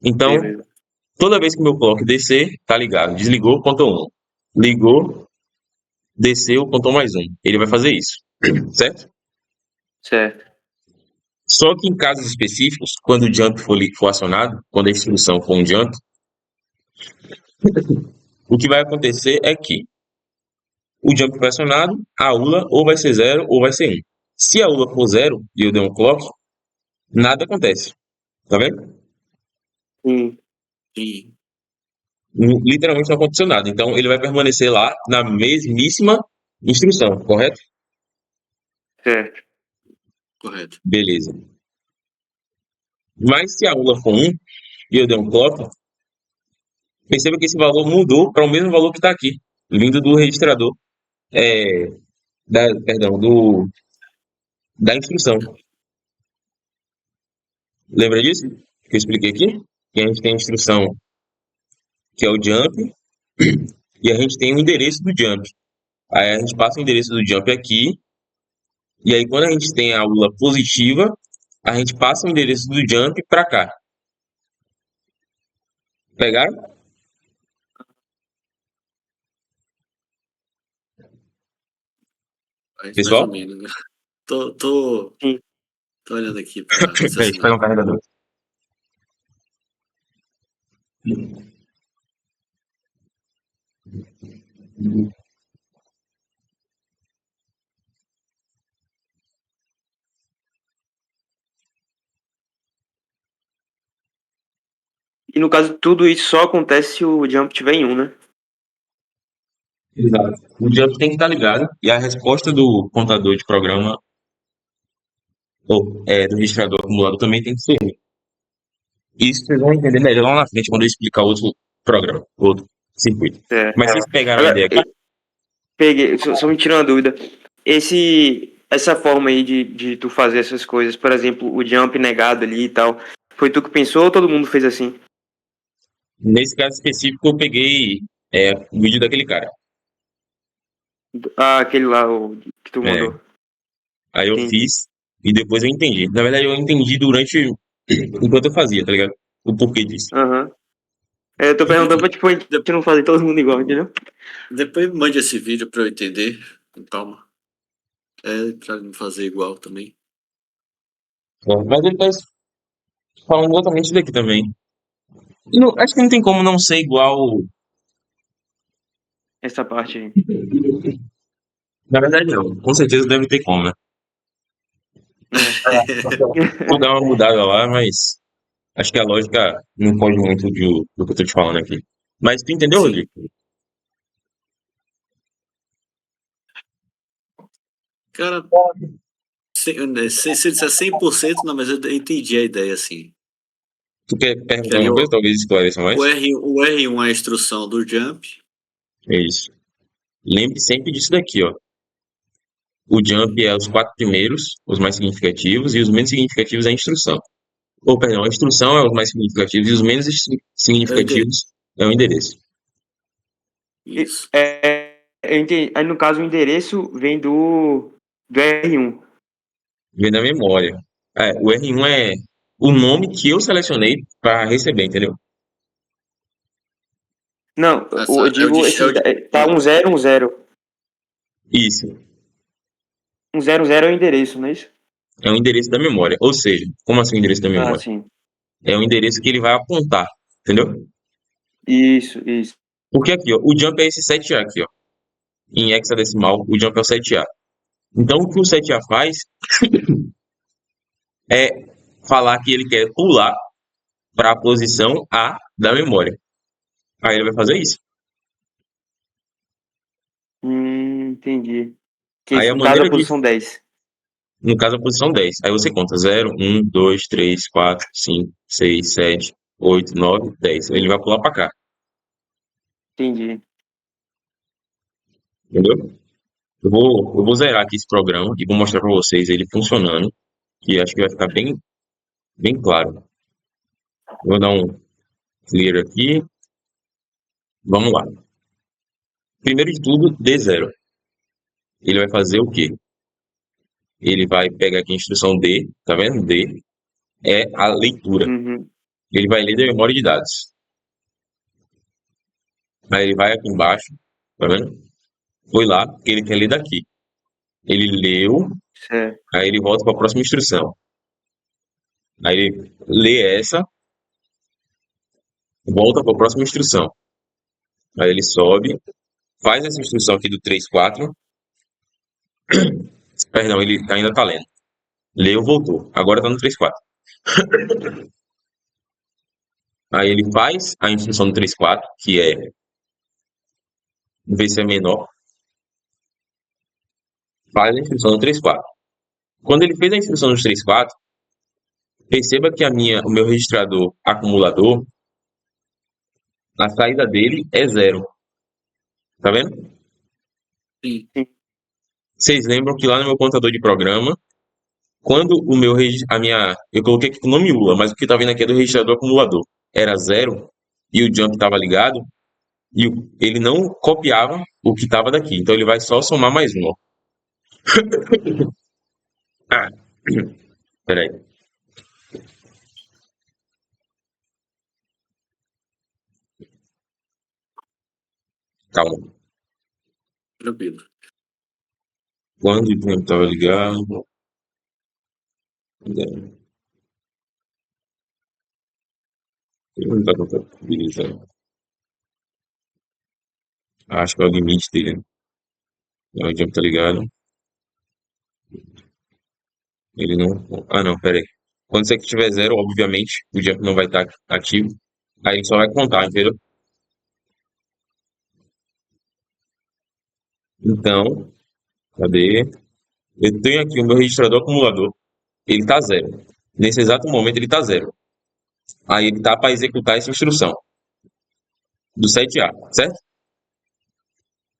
Então, Beleza. toda vez que meu clock descer, tá ligado. Desligou, conta 1. Ligou, desceu, contou mais um. Ele vai fazer isso, certo? Certo. Só que em casos específicos, quando o jump for acionado, quando a instrução for um jump, o que vai acontecer é que o jump foi acionado, a ULA ou vai ser 0 ou vai ser 1. Se a ULA for 0 e eu der um clock, nada acontece. Tá vendo? Sim. Sim. Literalmente não aconteceu nada. Então ele vai permanecer lá na mesmíssima instrução, correto? Certo. Correto. Beleza. Mas se a ULA for 1 e eu der um clock, perceba que esse valor mudou para o mesmo valor que está aqui, vindo do registrador, perdão, da instrução. Lembra disso? Que eu expliquei aqui? Que a gente tem a instrução que é o jump e a gente tem o endereço do jump. Aí a gente passa o endereço do jump aqui, e aí quando a gente tem a ULA positiva, a gente passa o endereço do jump para cá. Pegaram? Mais ou Pessoal? menos, né? Tô Sim. olhando aqui para Peraí, deixa eu pegar um raciocinar. carregador. E no caso, tudo isso só acontece se o jump tiver em 1, né? Exato. O jump tem que estar ligado e a resposta do contador de programa ou do registrador acumulador também tem que ser. Isso vocês vão entender melhor lá na frente quando eu explicar outro programa, outro circuito. Certo. Mas vocês pegaram a Agora, ideia aqui? peguei, só me tira uma dúvida. Essa forma aí de tu fazer essas coisas, por exemplo, o jump negado ali e tal, foi tu que pensou ou todo mundo fez assim? Nesse caso específico, eu peguei o vídeo daquele cara. Ah, aquele lá que tu É, mandou. aí eu Entendi. fiz e depois eu entendi. Na verdade, eu entendi enquanto eu fazia, tá ligado? O porquê disso. Aham. Eu tô perguntando pra, tipo, a gente De- não fazer todo mundo igual, entendeu? Depois me mande esse vídeo para eu entender com calma. Para não fazer igual também. Mas ele tá falando exatamente isso daqui também. Acho que não tem como não ser igual. Essa parte aí. Na verdade, não. Com certeza deve ter como, né? É. Vou dar uma mudada lá, mas acho que a lógica não pode muito do que eu tô te falando aqui. Mas tu entendeu, Sim. Rodrigo? Cara, se disser 100%, não, mas eu entendi a ideia, assim. Tu quer Que perguntar ali alguma coisa? Talvez esclareça mais? o R1 é a instrução do jump. É isso. Lembre sempre disso daqui, ó. O jump é os 4 primeiros, os mais significativos, e os menos significativos é a instrução. Ou, perdão, a instrução é os mais significativos e os menos É o endereço. significativos é o endereço. Isso. Eu entendi. Aí, no caso, o endereço vem do R1. Vem da memória. O R1 é o nome que eu selecionei para receber, entendeu? Não, eu É o, digo é esses. o, Tá um zero, um zero. Isso. Um zero, zero é o endereço, não é isso? É o endereço da memória. Ou seja, como assim o endereço da Ah, memória? sim. É o endereço que ele vai apontar, entendeu? Isso, isso. Porque aqui, ó, o jump é esse 7A aqui, ó. Em hexadecimal, o jump é o 7A. Então, o que o 7A faz é falar que ele quer pular para a posição A da memória. Aí ele vai fazer isso. Entendi. Que Aí esse, a no caso, é maneira a de, posição 10. no caso, a posição 10. Aí você conta 0, 1, 2, 3, 4, 5, 6, 7, 8, 9, 10. Ele vai pular para cá, Entendi. entendeu? Eu vou zerar aqui esse programa e vou mostrar para vocês ele funcionando, que acho que vai ficar bem, bem claro. Vou dar um clear aqui. Vamos lá. Primeiro de tudo, D0. Ele vai fazer o quê? Ele vai pegar aqui a instrução D, tá vendo? D é a leitura. Uhum. Ele vai ler da memória de dados. Aí ele vai aqui embaixo, tá vendo? foi lá, que ele quer ler daqui. Ele leu, Certo. aí ele volta para a próxima instrução. Aí ele lê essa, volta para a próxima instrução. Aí ele sobe, faz essa instrução aqui do 3 4. Perdão, ele ainda tá lendo. Leu, voltou. Agora tá no 3 4. Aí ele faz a instrução do 3 4, que é ver se é menor. Faz a instrução do 3 4. Quando ele fez a instrução dos 3 4, perceba que o meu registrador acumulador, a saída dele é 0. Tá vendo? Sim. Vocês lembram que lá no meu contador de programa, quando eu coloquei aqui com o nome ULA, mas o que tá vendo aqui é do registrador acumulador, era 0 e o jump estava ligado, e ele não copiava o que estava daqui. Então ele vai só somar mais um, ó. Ah, peraí. Calma. Tranquilo. Quando o jump estava ligado. Ele não tá contabilizando. Acho que é o limite dele, né? O jump tá ligado. Ele não. Ah, não, peraí. Quando isso aqui tiver 0, obviamente, o jump não vai estar ativo. Aí ele só vai contar, entendeu? Então, cadê? Eu tenho aqui o meu registrador acumulador. Ele tá 0. Nesse exato momento ele tá 0. Aí ele tá para executar essa instrução do 7A, certo?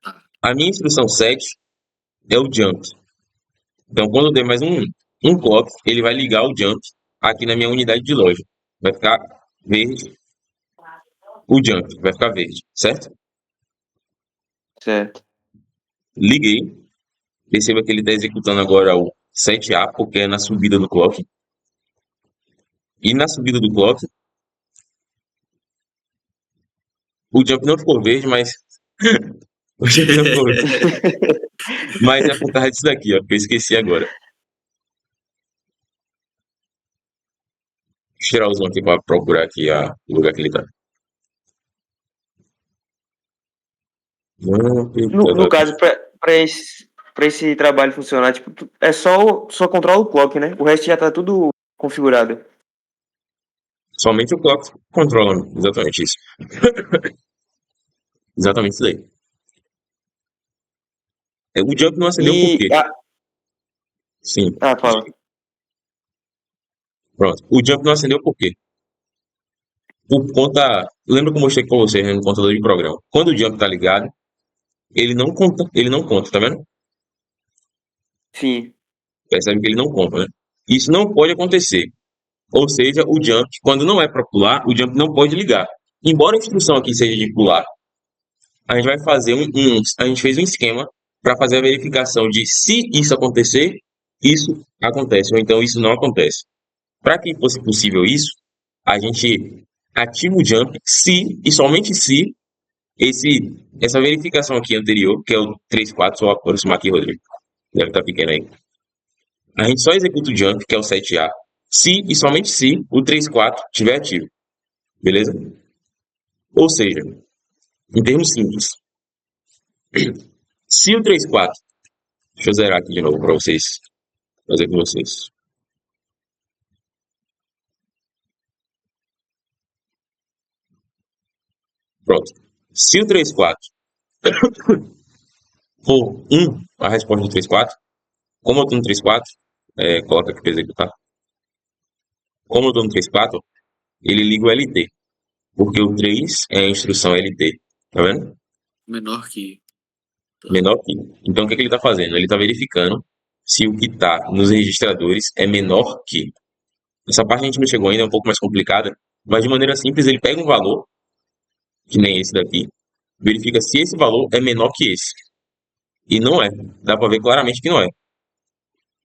Tá. A minha instrução 7 é o jump. Então, quando eu der mais um clock, ele vai ligar o jump aqui na minha unidade de loja. Vai ficar verde. O jump vai ficar verde, certo? Certo. Liguei. Perceba que ele está executando agora o 7A, porque é na subida do clock. E na subida do clock, o jump não ficou verde, mas. O jump não ficou verde. Mas é por causa disso daqui, ó, que eu esqueci agora. Deixa eu tirar o zoom aqui para procurar aqui o lugar que ele tá. No caso, pra esse trabalho funcionar, tipo, é só controla o clock, né? O resto já tá tudo configurado. Somente o clock controla, exatamente isso. Exatamente isso daí. O jump não acendeu por E. quê? Sim, Fala. pronto. O jump não acendeu por quê? Por conta. Lembra que eu mostrei com você, né, no contador de programa? Quando o jump tá ligado, ele não conta, tá vendo? Sim. Percebe que ele não conta, né? Isso não pode acontecer. Ou seja, o jump, quando não é para pular, o jump não pode ligar. Embora a instrução aqui seja de pular, a gente vai fazer a gente fez um esquema para fazer a verificação de se isso acontecer, isso acontece, ou então isso não acontece. Para que fosse possível isso, a gente ativa o jump se e somente se essa verificação aqui anterior, que é o 3-4, só aproximar aqui, Rodrigo, deve estar pequeno aí. A gente só executa o jump, que é o 7A, se e somente se o 3-4 estiver ativo. Beleza? Ou seja, em termos simples, se o 3-4, deixa eu zerar aqui de novo para vocês, fazer com vocês. Pronto. Se o 3-4 for 1, a resposta do 3-4, como eu estou no 3-4, coloca aqui para executar. Como eu estou no 3-4, ele liga o LT. Porque o 3 é a instrução LT. Tá vendo? Menor que. Menor que. Então o que, que ele está fazendo? Ele está verificando se o que está nos registradores é menor que. Essa parte a gente não chegou ainda, é um pouco mais complicada. Mas de maneira simples, ele pega um valor, que nem esse daqui, verifica se esse valor é menor que esse. E não é. Dá para ver claramente que não é.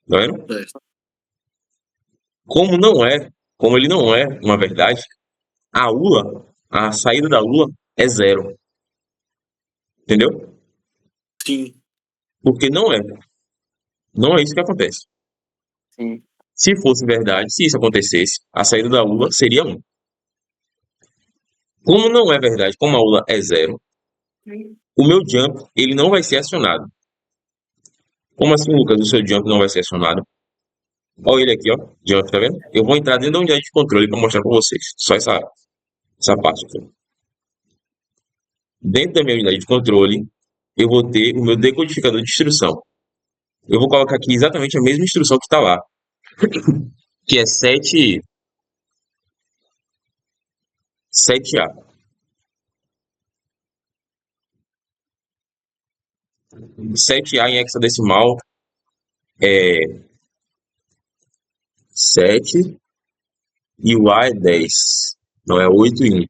Tá vendo? Como ele não é uma verdade, a ULA, a saída da ULA é 0. Entendeu? Sim. Porque não é. Não é isso que acontece. Sim. Se fosse verdade, se isso acontecesse, a saída da ULA seria 1. Como não é verdade, como a ULA é 0, o meu jump ele não vai ser acionado. Como assim, Lucas? O seu jump não vai ser acionado? Olha ele aqui, ó. Jump, tá vendo? Eu vou entrar dentro da unidade de controle para mostrar para vocês. Só essa parte aqui. Dentro da minha unidade de controle, eu vou ter o meu decodificador de instrução. Eu vou colocar aqui exatamente a mesma instrução que está lá, que é 7A. 7A em hexadecimal é 7 e o A é 10. Não, é 8 e 1.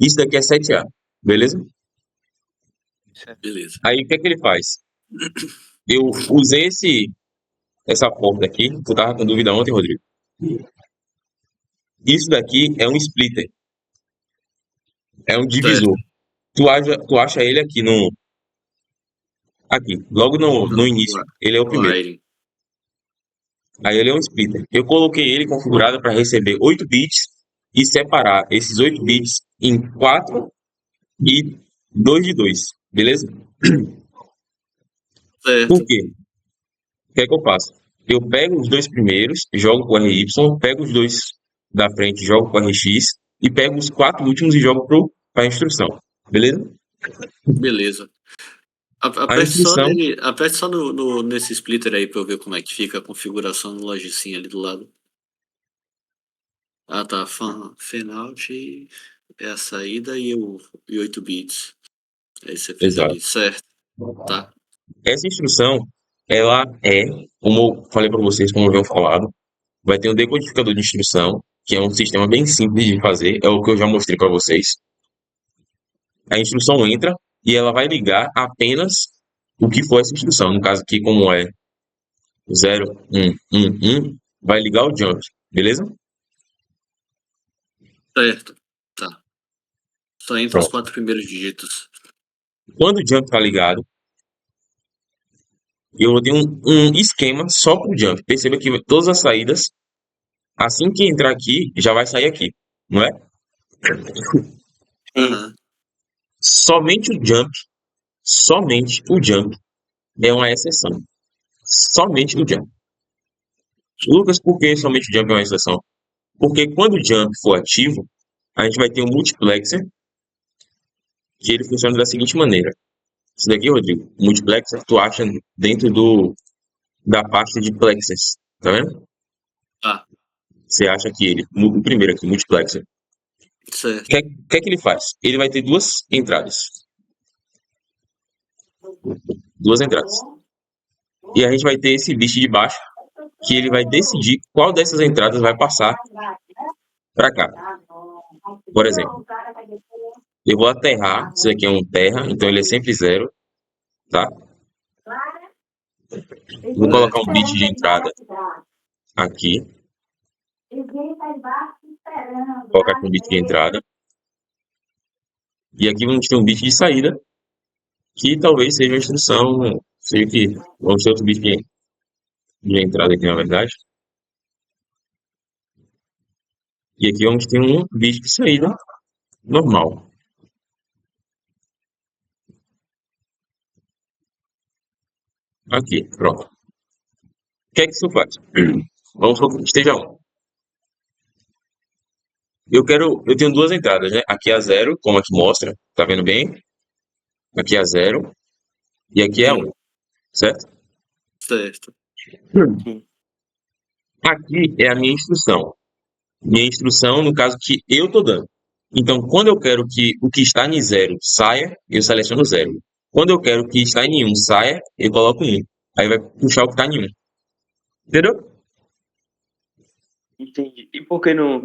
Isso daqui é 7A, beleza? Beleza. Aí o que é que ele faz? Eu usei essa porta aqui, tu tava com dúvida ontem, Rodrigo. Isso daqui é um splitter, é um Certo. divisor. Tu acha ele aqui, logo no início, ele é o primeiro. Wiring. Aí ele é um splitter. Eu coloquei ele configurado para receber 8 bits e separar esses 8 bits em 4 e 2 de 2, beleza? Por Certo. quê? O que é que eu faço? Eu pego os dois primeiros, jogo com RY, pego os dois da frente, jogo com RX e pego os 4 últimos e jogo para a instrução, beleza? Beleza. A instrução, Aperte só nesse splitter aí pra eu ver como é que fica a configuração no logicinho ali do lado. Ah, tá. Fanout é a saída e 8 bits. Aí você frita exato. ali. Certo. Tá. Essa instrução, ela é, como eu falei para vocês, como eu venho falado, vai ter um decodificador de instrução, que é um sistema bem simples de fazer, é o que eu já mostrei para vocês. A instrução entra e ela vai ligar apenas o que for essa instrução. No caso aqui, como é 0, 1, 1, 1, vai ligar o jump, beleza? Certo. Tá. Só entra os Pronto. 4 primeiros dígitos. Quando o jump está ligado, eu vou ter um esquema só para o jump. Perceba que todas as saídas, assim que entrar aqui, já vai sair aqui, não é? Sim. Aham. Somente o jump é uma exceção. Somente o jump. Lucas, por que somente o jump é uma exceção? Porque quando o jump for ativo, a gente vai ter um multiplexer que ele funciona da seguinte maneira. Isso daqui, Rodrigo, multiplexer, tu acha dentro da pasta de plexers, tá vendo? Tá. Você acha que o primeiro aqui, multiplexer, o Certo. que é que ele faz? Ele vai ter duas entradas. Duas entradas. E a gente vai ter esse bit de baixo, que ele vai decidir qual dessas entradas vai passar para cá. Por exemplo, eu vou aterrar, isso aqui é um terra, então ele é sempre 0, tá? Vou colocar um bit de entrada aqui, colocar aqui um bit de entrada. E aqui vamos ter um bit de saída, que talvez seja uma instrução, sei que vamos ter outro bit de entrada aqui, na verdade. E aqui vamos ter um bit de saída normal. Aqui, pronto. O que é que isso faz? Vamos supor que esteja 1. Eu tenho duas entradas, né? Aqui é a 0, como aqui mostra, tá vendo bem? Aqui é a 0 e aqui é 1, certo? Certo. Sim. Aqui é a minha instrução. Minha instrução, no caso que eu estou dando. Então, quando eu quero que o que está em 0 saia, eu seleciono 0. Quando eu quero que está em 1 saia, eu coloco 1. Aí vai puxar o que está em 1. Entendeu? Entendi. E por que não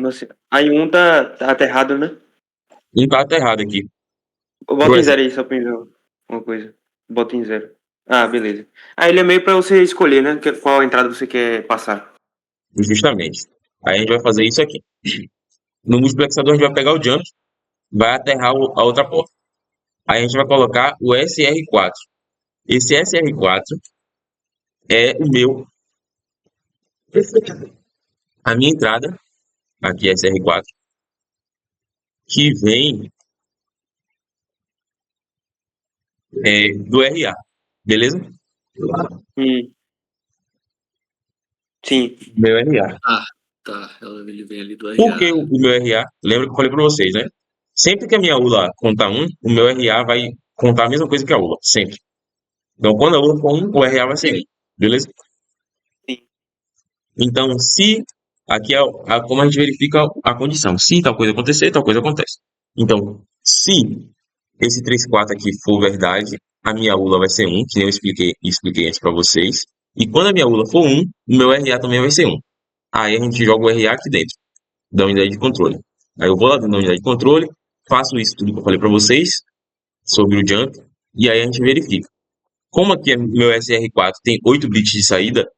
aí um tá aterrado, né? Um tá aterrado aqui. Bota Por em exemplo. zero aí, só pra eu ver uma coisa. Bota em zero. Ah, beleza. Aí ele é meio pra você escolher, né? Qual entrada você quer passar. Justamente. Aí a gente vai fazer isso aqui. No multiplexador, a gente vai pegar o jump, vai aterrar a outra porta. Aí a gente vai colocar o SR4. Esse SR4 é a minha entrada, aqui é SR4, que vem do RA, beleza? Hum, sim. Meu RA. Ah, tá. Ele vem ali do Por que RA. o meu RA? Lembra que eu falei para vocês, né? Sempre que a minha ULA contar 1, o meu RA vai contar a mesma coisa que a ULA, sempre. Então, quando a ULA for 1, o RA vai ser 1, beleza? Sim. Então, se aqui é como a gente verifica a condição. Se tal coisa acontecer, tal coisa acontece. Então, se esse 34 aqui for verdade, a minha ULA vai ser 1, que nem eu expliquei antes para vocês. E quando a minha ULA for 1, o meu RA também vai ser 1. Aí a gente joga o RA aqui dentro da unidade de controle. Aí eu vou lá dentro da unidade de controle, faço isso tudo que eu falei para vocês sobre o jump, e aí a gente verifica. Como aqui meu SR4 tem 8 bits de saída,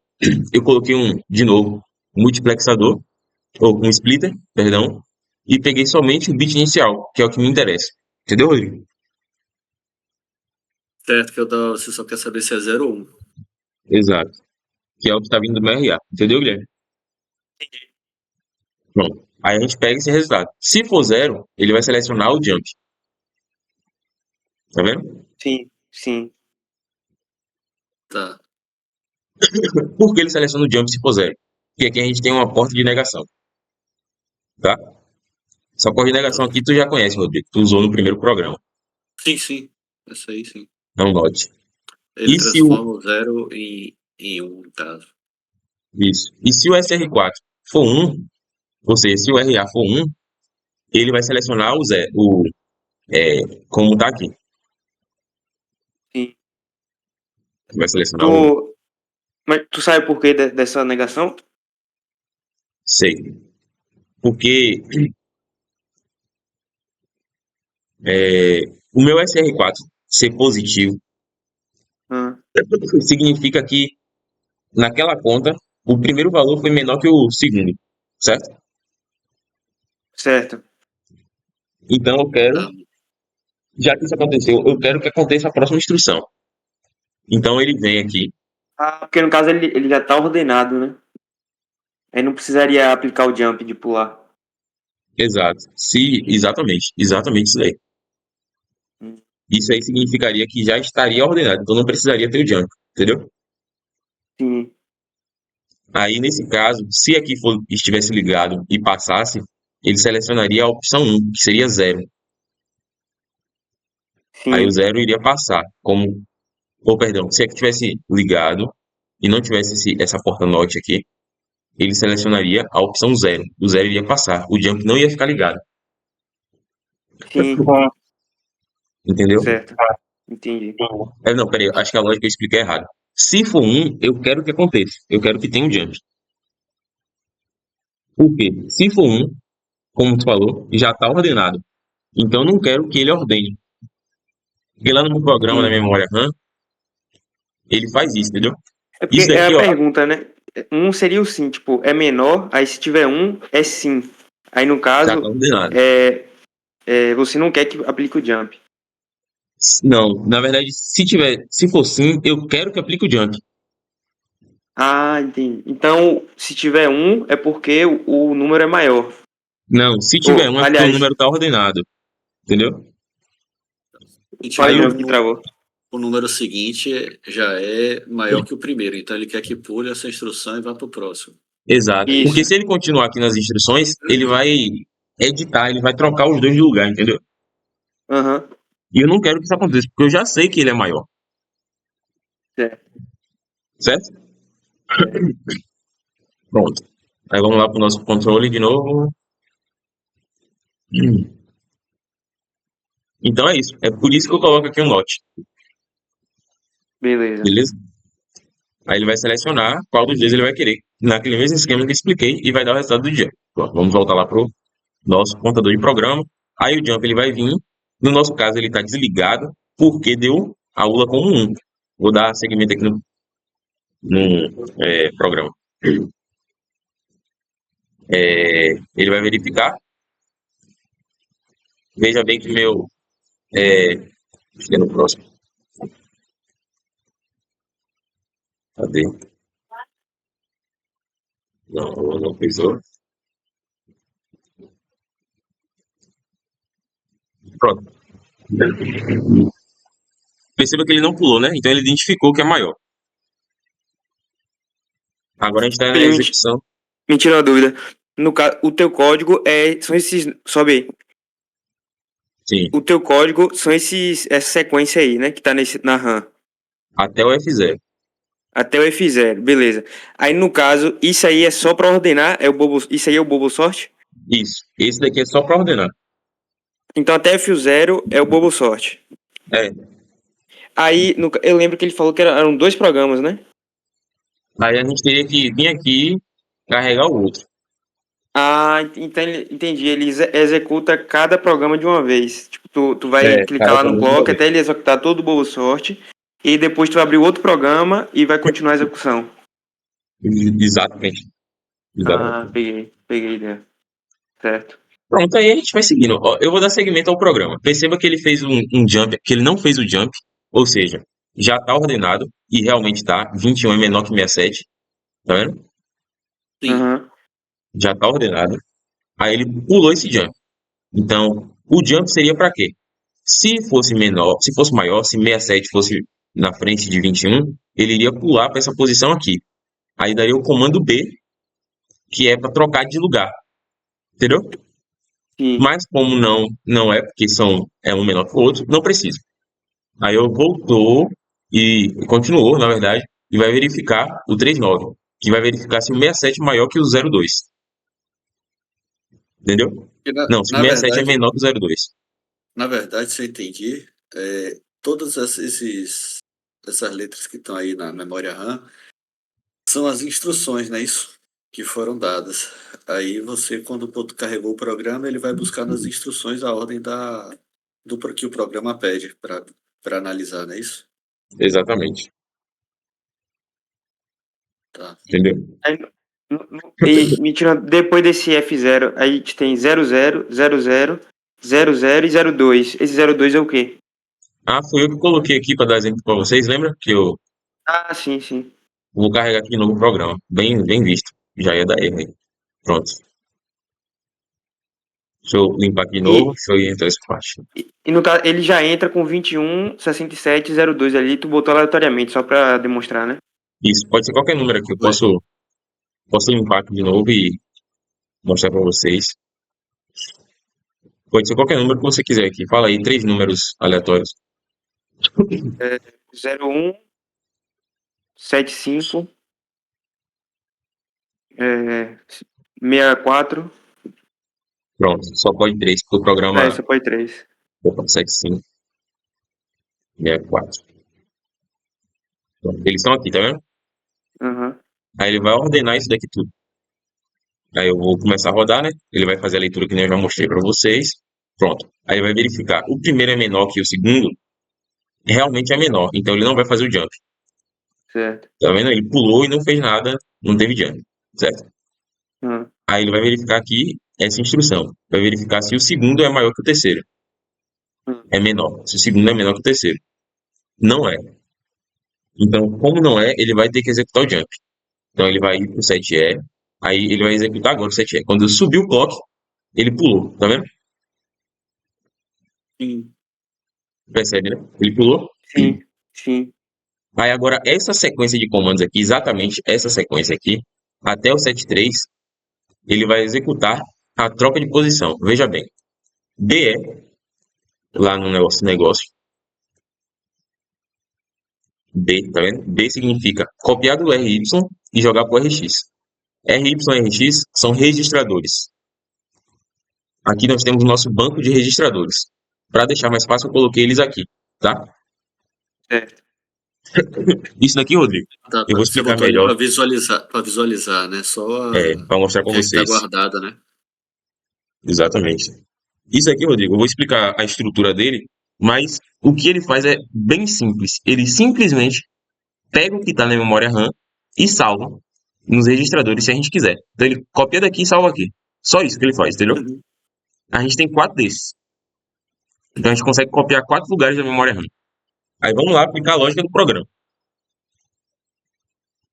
eu coloquei de novo, um multiplexador, ou um splitter, perdão, e peguei somente o bit inicial, que é o que me interessa. Entendeu, Rodrigo? Certo, você só quer saber se é 0 ou 1. Exato. Que é o que está vindo do meu RA. Entendeu, Guilherme? Entendi. Pronto. Aí a gente pega esse resultado. Se for 0, ele vai selecionar o jump. Tá vendo? Sim, sim. Tá. Por que ele seleciona o jump se for 0? Porque aqui a gente tem uma porta de negação. Tá? Essa porta de negação aqui tu já conhece, Rodrigo. Tu usou no primeiro programa. Sim, sim. Essa aí sim. Não note. Ele E se o. transforma o 0 em 1, no caso. Isso. E se o SR4 for 1, ou seja, se o RA for 1, ele vai selecionar o zero, como tá aqui. Sim. Vai selecionar o 1. Tu, mas tu sabe por que dessa negação? Sei. Porque o meu SR4 ser positivo Ah, significa que naquela conta o primeiro valor foi menor que o segundo, certo? certo. Então eu quero, Tá. já que isso aconteceu, eu quero que aconteça a próxima instrução. Então ele vem aqui, Ah, porque no caso ele já tá ordenado, né? Aí não precisaria aplicar o jump de pular. exato. Exatamente isso aí. Hum, Isso aí significaria que já estaria ordenado, então não precisaria ter o jump, entendeu? Sim, Aí nesse caso, se aqui estivesse ligado e passasse, ele selecionaria a opção 1, que seria 0. Aí o sim, 0 iria passar, ou perdão, se aqui tivesse ligado e não tivesse essa porta NOT aqui, ele selecionaria a opção 0. O 0 iria passar, o jump não ia ficar ligado, sim, entendeu? certo. Entendi. Não, peraí, acho que a lógica eu expliquei errado. Se for 1, eu quero que aconteça, eu quero que tenha um jump. Por quê? Se for 1, como tu falou, já está ordenado. Então eu não quero que ele ordene. Porque lá no meu programa, na Sim. memória RAM, ele faz isso, entendeu? É porque Isso é a daqui, ó, pergunta, né? Um seria o sim, tipo, é menor, aí se tiver um, é sim. Aí no já está caso, ordenado. você não quer que aplique o jump. Não, na verdade, se for sim, eu quero que aplique o jump. Ah, entendi. Então, se tiver um, é porque o número é maior. Não, se tiver Ou, um é porque o aliás, número está ordenado, entendeu? Se fala Aí de tiver o, novo que travou. o número seguinte já é maior que o primeiro, então ele quer que pule essa instrução e vá para o próximo. exato. Porque Isso. se ele continuar aqui nas instruções, ele vai editar, ele vai trocar os dois de lugar, entendeu? Aham. E eu não quero que isso aconteça, porque eu já sei que ele é maior, Certo. certo? Certo. Pronto. Aí vamos lá para o nosso controle de novo. Então é isso. É por isso que eu coloco aqui um note, Beleza. beleza? Aí ele vai selecionar qual dos dois ele vai querer, naquele mesmo esquema que eu expliquei, e vai dar o resultado do jump. Pronto, vamos voltar lá pro nosso contador de programa. Aí o jump ele vai vir. No nosso caso, ele está desligado, porque deu a ULA como 1. Vou dar seguimento aqui no programa. Ele vai verificar. Veja bem que meu. Acho que é no próximo. Cadê? Não, não pesou. Pronto. Perceba que ele não pulou, né? Então ele identificou que é maior. Agora a gente está na execução. Me tira uma dúvida. No caso, o teu código são esses. Sobe aí. Sim, O teu código são essa sequência aí, né? Que tá na RAM. até o F0. Até o F0, beleza. Aí no caso, isso aí é só pra ordenar? Isso aí é o bobo sorte? Isso. Esse daqui é só para ordenar. Então até F0 é o bobo sorte. É. Aí eu lembro que ele falou que eram 2 programas, né? Aí a gente teria que vir aqui carregar o outro. Ah, então entendi. Ele executa cada programa de uma vez. Tipo, tu vai clicar Cada lá no programa de uma clock vez. até ele executar todo o bobo sorte. E depois tu vai abrir outro programa e vai continuar a execução. Exatamente. Ah, Exatamente. peguei a ideia. Certo. Pronto, aí a gente vai seguindo. Ó, eu vou dar seguimento ao programa. Perceba que ele fez um jump, que ele não fez o jump, ou seja, já está ordenado, e realmente está. 21 é menor que 67, tá vendo? Sim. Aham. Já está ordenado. Aí ele pulou esse jump. Então, o jump seria para quê? Se fosse menor, se fosse maior, se 67 fosse na frente de 21, ele iria pular para essa posição aqui. Aí daria o comando B, que é para trocar de lugar, entendeu? Sim. Mas como não é, porque é um menor que o outro, não precisa. Aí eu voltou e continuou, na verdade, e vai verificar o 39, que vai verificar se o 67 é maior que o 02. Entendeu? E Não, se o na 67 é verdade, menor que o 02. se eu entendi, todas essas letras que estão aí na memória RAM são as instruções, não é isso? Que foram dadas. Aí você, quando carregou o programa, ele vai buscar nas instruções a ordem que o programa pede para analisar, não é isso? Exatamente. Tá. Entendeu? Aí, e me tira, depois desse F0, aí a gente tem 00, 00, 00 e 02. Esse 02 é o quê? Ah, foi eu que coloquei aqui para dar exemplo para vocês. Lembra que eu Ah, sim, sim. vou carregar aqui de novo o programa? Bem visto. Já ia dar erro aí. Pronto. Deixa eu limpar aqui de novo. E, Deixa eu entrar essa parte. e no caso, ele já entra com 21, 67, 02 ali, tu botou aleatoriamente, só pra demonstrar, né? Isso, pode ser qualquer número aqui. Eu Foi. posso limpar aqui de novo e mostrar para vocês. Pode ser qualquer número que você quiser aqui. Fala aí, 3 números aleatórios. 01, 75, 64, Pronto, só pode 3, porque o programa só pode 3. 75, 64. Pronto, eles estão aqui, tá vendo? Aham, Aí ele vai ordenar isso daqui tudo. Aí eu vou começar a rodar, né? Ele vai fazer a leitura que nem eu já mostrei para vocês. Pronto. Aí ele vai verificar. O primeiro é menor que o segundo. Realmente é menor. Então ele não vai fazer o jump. certo. Tá vendo? Ele pulou e não fez nada. Não teve jump. Certo? Aham, Aí ele vai verificar aqui essa instrução. Vai verificar se o segundo é maior que o terceiro. aham, É menor. Se o segundo é menor que o terceiro. Não é. Então, como não é, ele vai ter que executar o jump. Então ele vai ir pro 7E. Aí ele vai executar agora o 7E. Quando eu subir o clock, ele pulou. Tá vendo? Sim. Percebe, né? Ele pulou. sim, sim. Aí agora, essa sequência de comandos aqui, exatamente essa sequência aqui, até o 73, ele vai executar a troca de posição. Veja bem, BE, lá no negócio, B, tá vendo? B significa copiar do RY e jogar para o RX. RY e RX são registradores. Aqui nós temos o nosso banco de registradores. Para deixar mais fácil, eu coloquei eles aqui, tá? Certo. Isso daqui, Rodrigo, Tá, eu tá. vou Você explicar botou ali melhor, para visualizar, né? Só para mostrar o para que é que tá vocês. guardado, né? Exatamente. Isso aqui, Rodrigo, eu vou explicar a estrutura dele, mas o que ele faz é bem simples. Ele simplesmente pega o que está na memória RAM e salva nos registradores se a gente quiser. Então ele copia daqui e salva aqui. Só isso que ele faz, entendeu? Uhum. A gente tem 4 desses. Então a gente consegue copiar 4 lugares da memória RAM. Aí vamos lá aplicar a lógica do programa.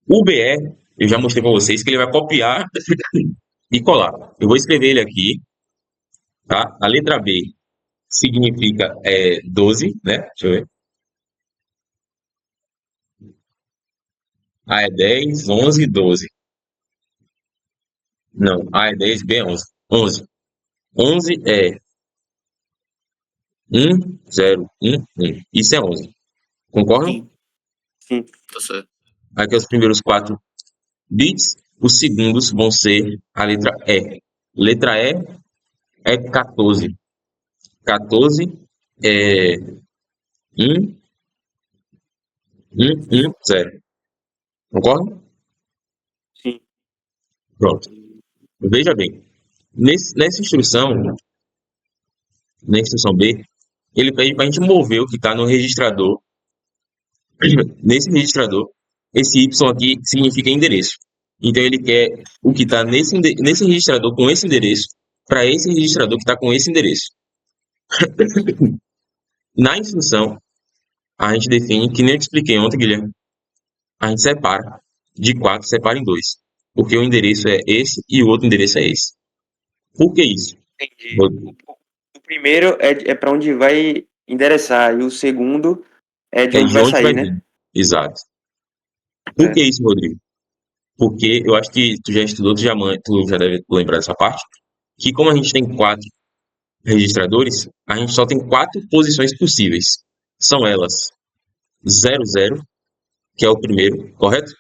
O BE, eu já mostrei para vocês que ele vai copiar e colar. Eu vou escrever ele aqui, tá? A letra B significa 12, né? Deixa eu ver. A é 10, 11, 12. Não, A é 10, B é 11. 11. 11 é 1, 0, 1, 1. Isso é 11. Concordam? Sim, Sim. tá certo. Aqui os primeiros 4 bits, os segundos vão ser a letra E. Letra E é 14. 14 é 1, 1, 1, 0. Concorda? Sim. Pronto. Veja bem. Nessa instrução, na instrução B, ele pede para a gente mover o que está no registrador. Nesse registrador, esse Y aqui significa endereço. Então ele quer o que está nesse registrador com esse endereço para esse registrador que está com esse endereço. Na instrução, a gente define, que nem eu te expliquei ontem, Guilherme, a gente separa de 4, separa em 2. Porque o endereço é esse e o outro endereço é esse. Por que isso? Entendi. O primeiro é para onde vai endereçar, e o segundo é de É onde de vai onde vai sair, vir. né? Exato. Por que isso, Rodrigo? Porque eu acho que tu já estudou, tu já deve lembrar dessa parte, que como a gente tem 4 registradores, a gente só tem 4 posições possíveis. São elas 00, que é o primeiro, correto?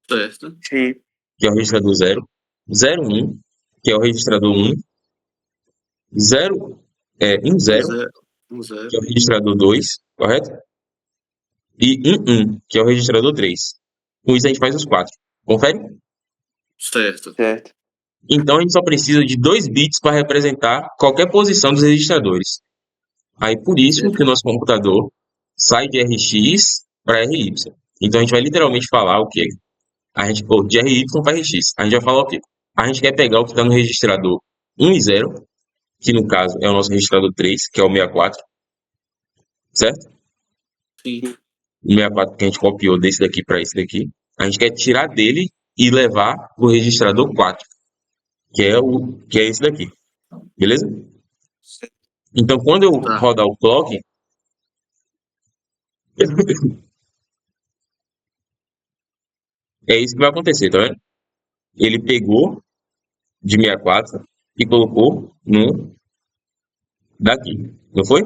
Certo. Sim. Que é o registrador 0. 01, que é o registrador 1. 0, 10, 0, que é o 0. registrador 2, correto? E 11, que é o registrador 3. Com isso a gente faz os 4. Confere? Certo. Certo. Então a gente só precisa de 2 bits para representar qualquer posição dos registradores. Aí por isso que o nosso computador sai de RX para RY. Então a gente vai literalmente falar o quê? Ou de RY para RX. A gente vai falar o quê? A gente quer pegar o que está no registrador 1 e 0, que no caso é o nosso registrador 3, que é o 64, certo? Sim. O 64 que a gente copiou desse daqui para esse daqui. A gente quer tirar dele e levar para o registrador 4, que é esse daqui. Beleza? Então quando eu Tá. rodar o clock, é isso que vai acontecer, tá vendo? Ele pegou de 64 e colocou no daqui, não foi?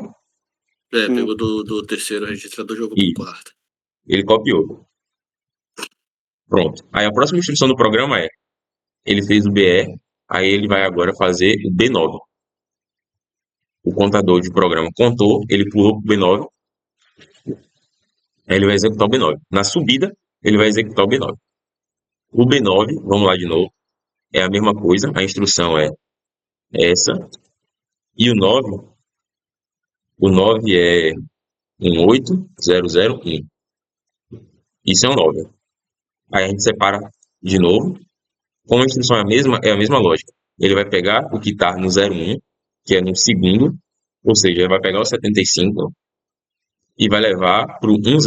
É, Sim. pegou do terceiro registrador e jogou Isso. pro quarto. Ele copiou. Pronto. Aí a próxima instrução do programa é, ele fez o BE, aí ele vai agora fazer o B9. O contador de programa contou, ele pulou pro B9, aí ele vai executar o B9. Na subida, ele vai executar o B9. O B9, vamos lá de novo, é a mesma coisa, a instrução é essa, e o 9 é 18001. Isso é um 9. Aí a gente separa de novo. Como a instrução é a mesma lógica. Ele vai pegar o que está no 01, que é no segundo, ou seja, ele vai pegar o 75 e vai levar para o 10.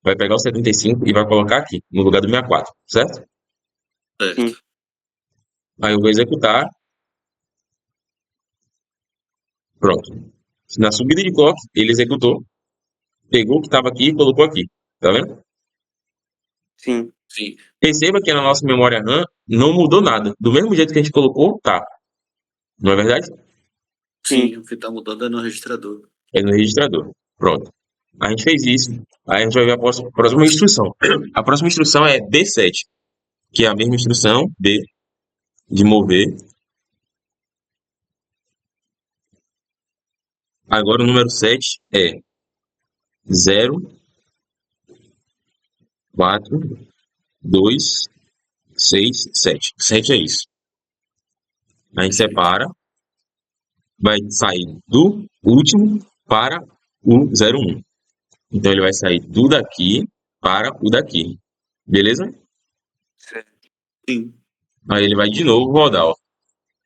Vai pegar o 75 e vai colocar aqui, no lugar do 64, certo? Certo. Sim. Aí eu vou executar. Pronto. Na subida de clock, ele executou, pegou o que estava aqui e colocou aqui. Tá vendo? Sim. Sim. Perceba que na nossa memória RAM não mudou nada. Do mesmo jeito que a gente colocou, tá. Não é verdade? Sim, Sim. o que tá mudando é no registrador. É no registrador. Pronto. A gente fez isso. Aí a gente vai ver a próxima instrução. A próxima instrução é D7, que é a mesma instrução de mover. Agora o número 7 é 0, 4, 2, 6, 7. 7 é isso. A gente separa, vai sair do último para o 01. Então ele vai sair do daqui para o daqui. Beleza? Certo. Sim. Aí ele vai de novo rodar, ó.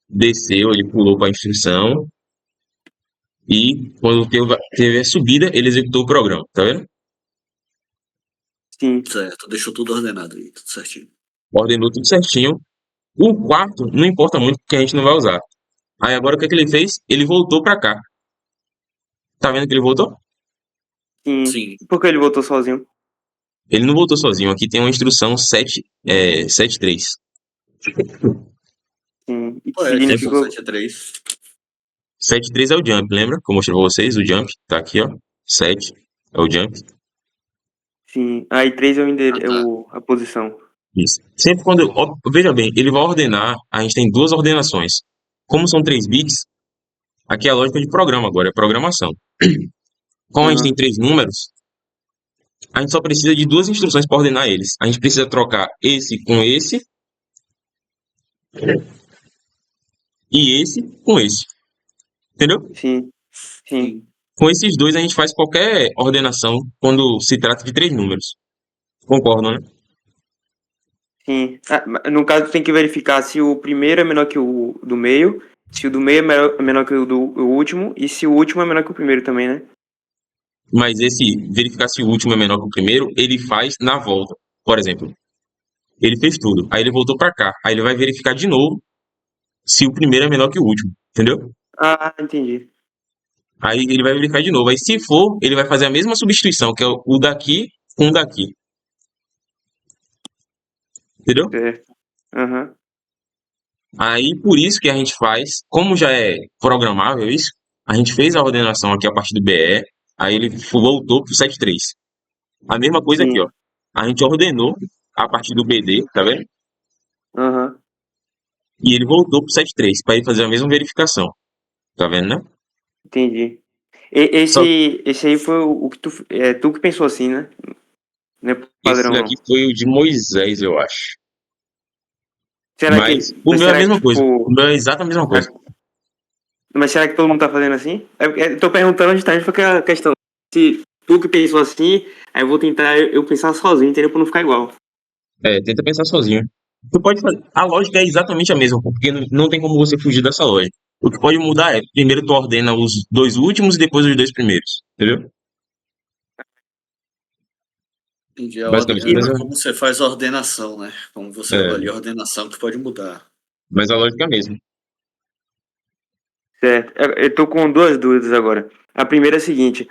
Desceu, ele pulou para a instrução e quando teve a subida, ele executou o programa, tá vendo? Sim, Certo, deixou tudo ordenado aí, tudo certinho. Ordenou tudo certinho. O quarto não importa muito porque a gente não vai usar. Aí agora o que é que ele fez? Ele voltou pra cá. Tá vendo que ele voltou? sim. Sim, Por que ele voltou sozinho? Ele não voltou sozinho. Aqui tem uma instrução 7.3. Sim. E que qual é a significa. instrução 73? 7.3 é o jump, lembra? Que eu mostrei pra vocês, o jump. Tá aqui, ó. 7 é o jump. Sim. Aí 3 é o Ah, endereço, tá. a posição. Isso. Sempre quando. Veja bem, ele vai ordenar. A gente tem duas ordenações. Como são 3 bits, aqui é a lógica de programa agora, é programação. Como a gente tem Aham. 3 números, a gente só precisa de duas instruções para ordenar eles. A gente precisa trocar esse com esse e esse com esse. Entendeu? Sim, sim, Sim. Com esses dois a gente faz qualquer ordenação quando se trata de 3 números. Concordam, né? sim. No caso, tem que verificar se o primeiro é menor que o do meio, se o do meio é menor que o último, e se o último é menor que o primeiro também, né? Mas esse verificar se o último é menor que o primeiro, ele faz na volta. Por exemplo, ele fez tudo, aí ele voltou para cá, aí ele vai verificar de novo se o primeiro é menor que o último, entendeu? Ah, entendi. Aí ele vai verificar de novo. Aí se for, ele vai fazer a mesma substituição, que é o daqui com o daqui, entendeu? Certo. Aham. Aí por isso que a gente faz, como já é programável isso, a gente fez a ordenação aqui a partir do BE, aí ele voltou pro 7.3. A mesma coisa aqui, ó. Sim. A gente ordenou a partir do BD, tá vendo? Aham. E ele voltou pro 7.3 para ele fazer a mesma verificação, tá vendo, né? Entendi. Só que Esse aí foi o que tu que pensou assim, né? Não é esse padrão, daqui não. foi o de Moisés, eu acho. Será Mas que, o mas meu é a será que, mesma coisa. O tipo, meu é exata a mesma coisa. mas será que todo mundo tá fazendo assim? Eu tô perguntando justamente porque a questão, se tu que pensou assim, aí eu vou tentar eu pensar sozinho, entendeu? Pra não ficar igual. É, tenta pensar sozinho. Tu pode fazer. A lógica é exatamente a mesma, porque não tem como você fugir dessa lógica. O que pode mudar é, primeiro tu ordena os dois últimos e depois os dois primeiros. Entendeu? Entendi. Basicamente, E, mas, Como você faz a ordenação, né? Como você avalia a ordenação que pode mudar. mas a lógica é a mesma. certo. Eu tô com duas dúvidas agora. A primeira é a seguinte,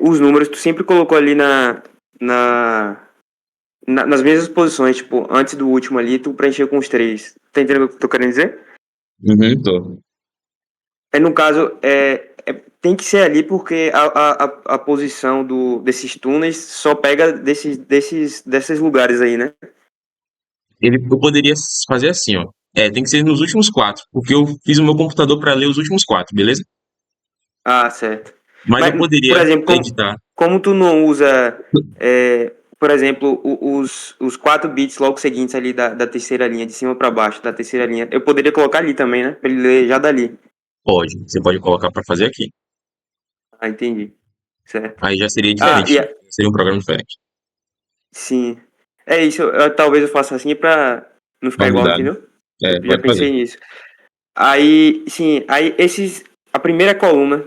os números tu sempre colocou ali na, nas mesmas posições, tipo, antes do último ali, tu preencheu com os três. Tá entendendo o que eu tô querendo dizer? Uhum, tô. No caso, tem que ser ali porque a posição desses túneis só pega desses lugares aí, né? Eu poderia fazer assim, ó. É, tem que ser nos últimos quatro, porque eu fiz o meu computador para ler os últimos quatro, beleza? Ah, certo. Mas Mas, eu por poderia exemplo, editar. como tu não usa, por exemplo, os 4 bits logo seguintes ali da terceira linha, de cima para baixo, da terceira linha, eu poderia colocar ali também, né? Pra ele ler já dali. Pode. Você pode colocar para fazer aqui. Ah, entendi. Certo. Aí já seria Ah, diferente. Seria um programa diferente. sim. É isso, talvez eu faça assim pra não ficar Pra igual, mudar, né? entendeu? Eu É, já pode fazer. pensei nisso. Aí, sim, aí a primeira coluna,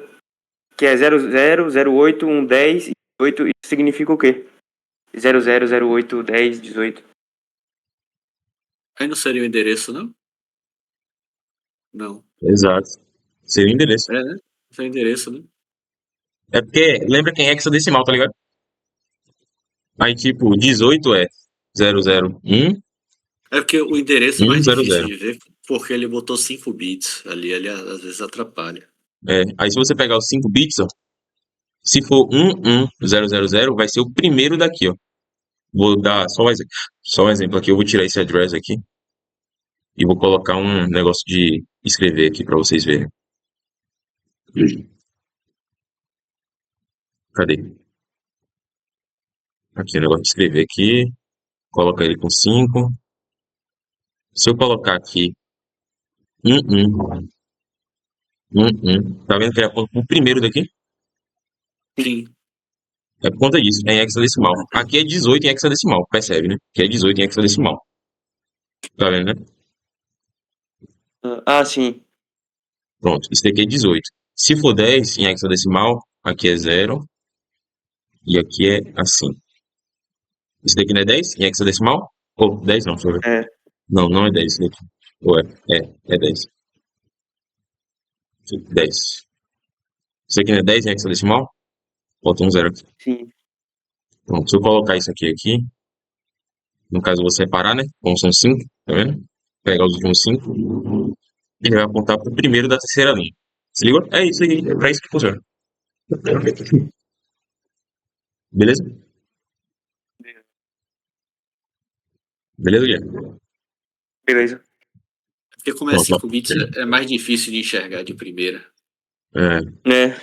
que é 00, 08, 1, 10 e 18, isso significa o quê? 00, 08, 10, 18. Aí não seria o endereço, não? Não. Exato. Seria o endereço. É, né? Esse é o endereço, né? É porque lembra que é hexadecimal, tá ligado? Aí, tipo, 18 é 001 É porque o endereço é mais difícil 100. de ver, porque ele botou 5 bits ali, ele às vezes atrapalha. É, aí se você pegar os 5 bits, ó, se for 11000, vai ser o primeiro daqui, ó. Vou dar só um exemplo aqui, eu vou tirar esse address aqui e vou colocar um negócio de escrever aqui pra vocês verem. Cadê? Aqui, o negócio de escrever aqui, coloca ele com 5. Se eu colocar aqui 11, tá vendo que ele aponta o primeiro daqui? Sim. É por conta disso, é em hexadecimal. Aqui é 18 em hexadecimal, percebe, né? Que é 18 em hexadecimal. Tá vendo, né? Ah, sim. Pronto, isso daqui é 18. Se for 10 em hexadecimal, aqui é 0 e aqui é assim. Esse daqui não é 10 em hexadecimal? Ou 10 não, deixa eu ver. É, Não, não é 10 esse daqui. Ou é? É 10. 10. Isso aqui não é 10 em hexadecimal? Bota um zero aqui. sim. Pronto, se eu colocar isso aqui, no caso eu vou separar, né? Como são 5, tá vendo? Pegar os últimos 5, ele vai apontar para o primeiro da terceira linha. Se ligou? É isso aí, é para isso que funciona. Beleza? Beleza, Guilherme? Beleza. Porque como é Pronto, ó. 5 bits, é mais difícil de enxergar de primeira. É. É,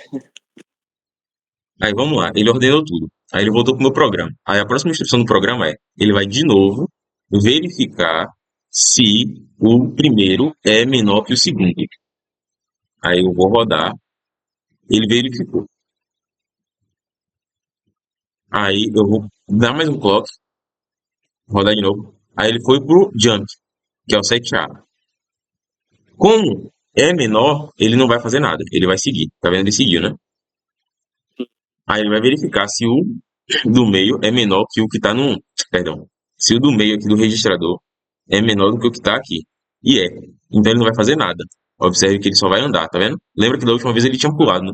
Aí vamos lá, ele ordenou tudo. Aí ele voltou pro meu programa. Aí a próxima instrução do programa é, ele vai de novo verificar se o primeiro é menor que o segundo. Aí eu vou rodar, ele verificou. Aí eu vou dar mais um clock, rodar de novo. Aí ele foi pro jump, que é o 7A. Como é menor, ele não vai fazer nada, ele vai seguir. Tá vendo? Ele seguiu, né? Aí ele vai verificar se o do meio é menor que o que está no. Perdão. Se o do meio aqui do registrador é menor do que o que está aqui. E é. Então ele não vai fazer nada. Observe que ele só vai andar, tá vendo? Lembra que da última vez ele tinha pulado, né?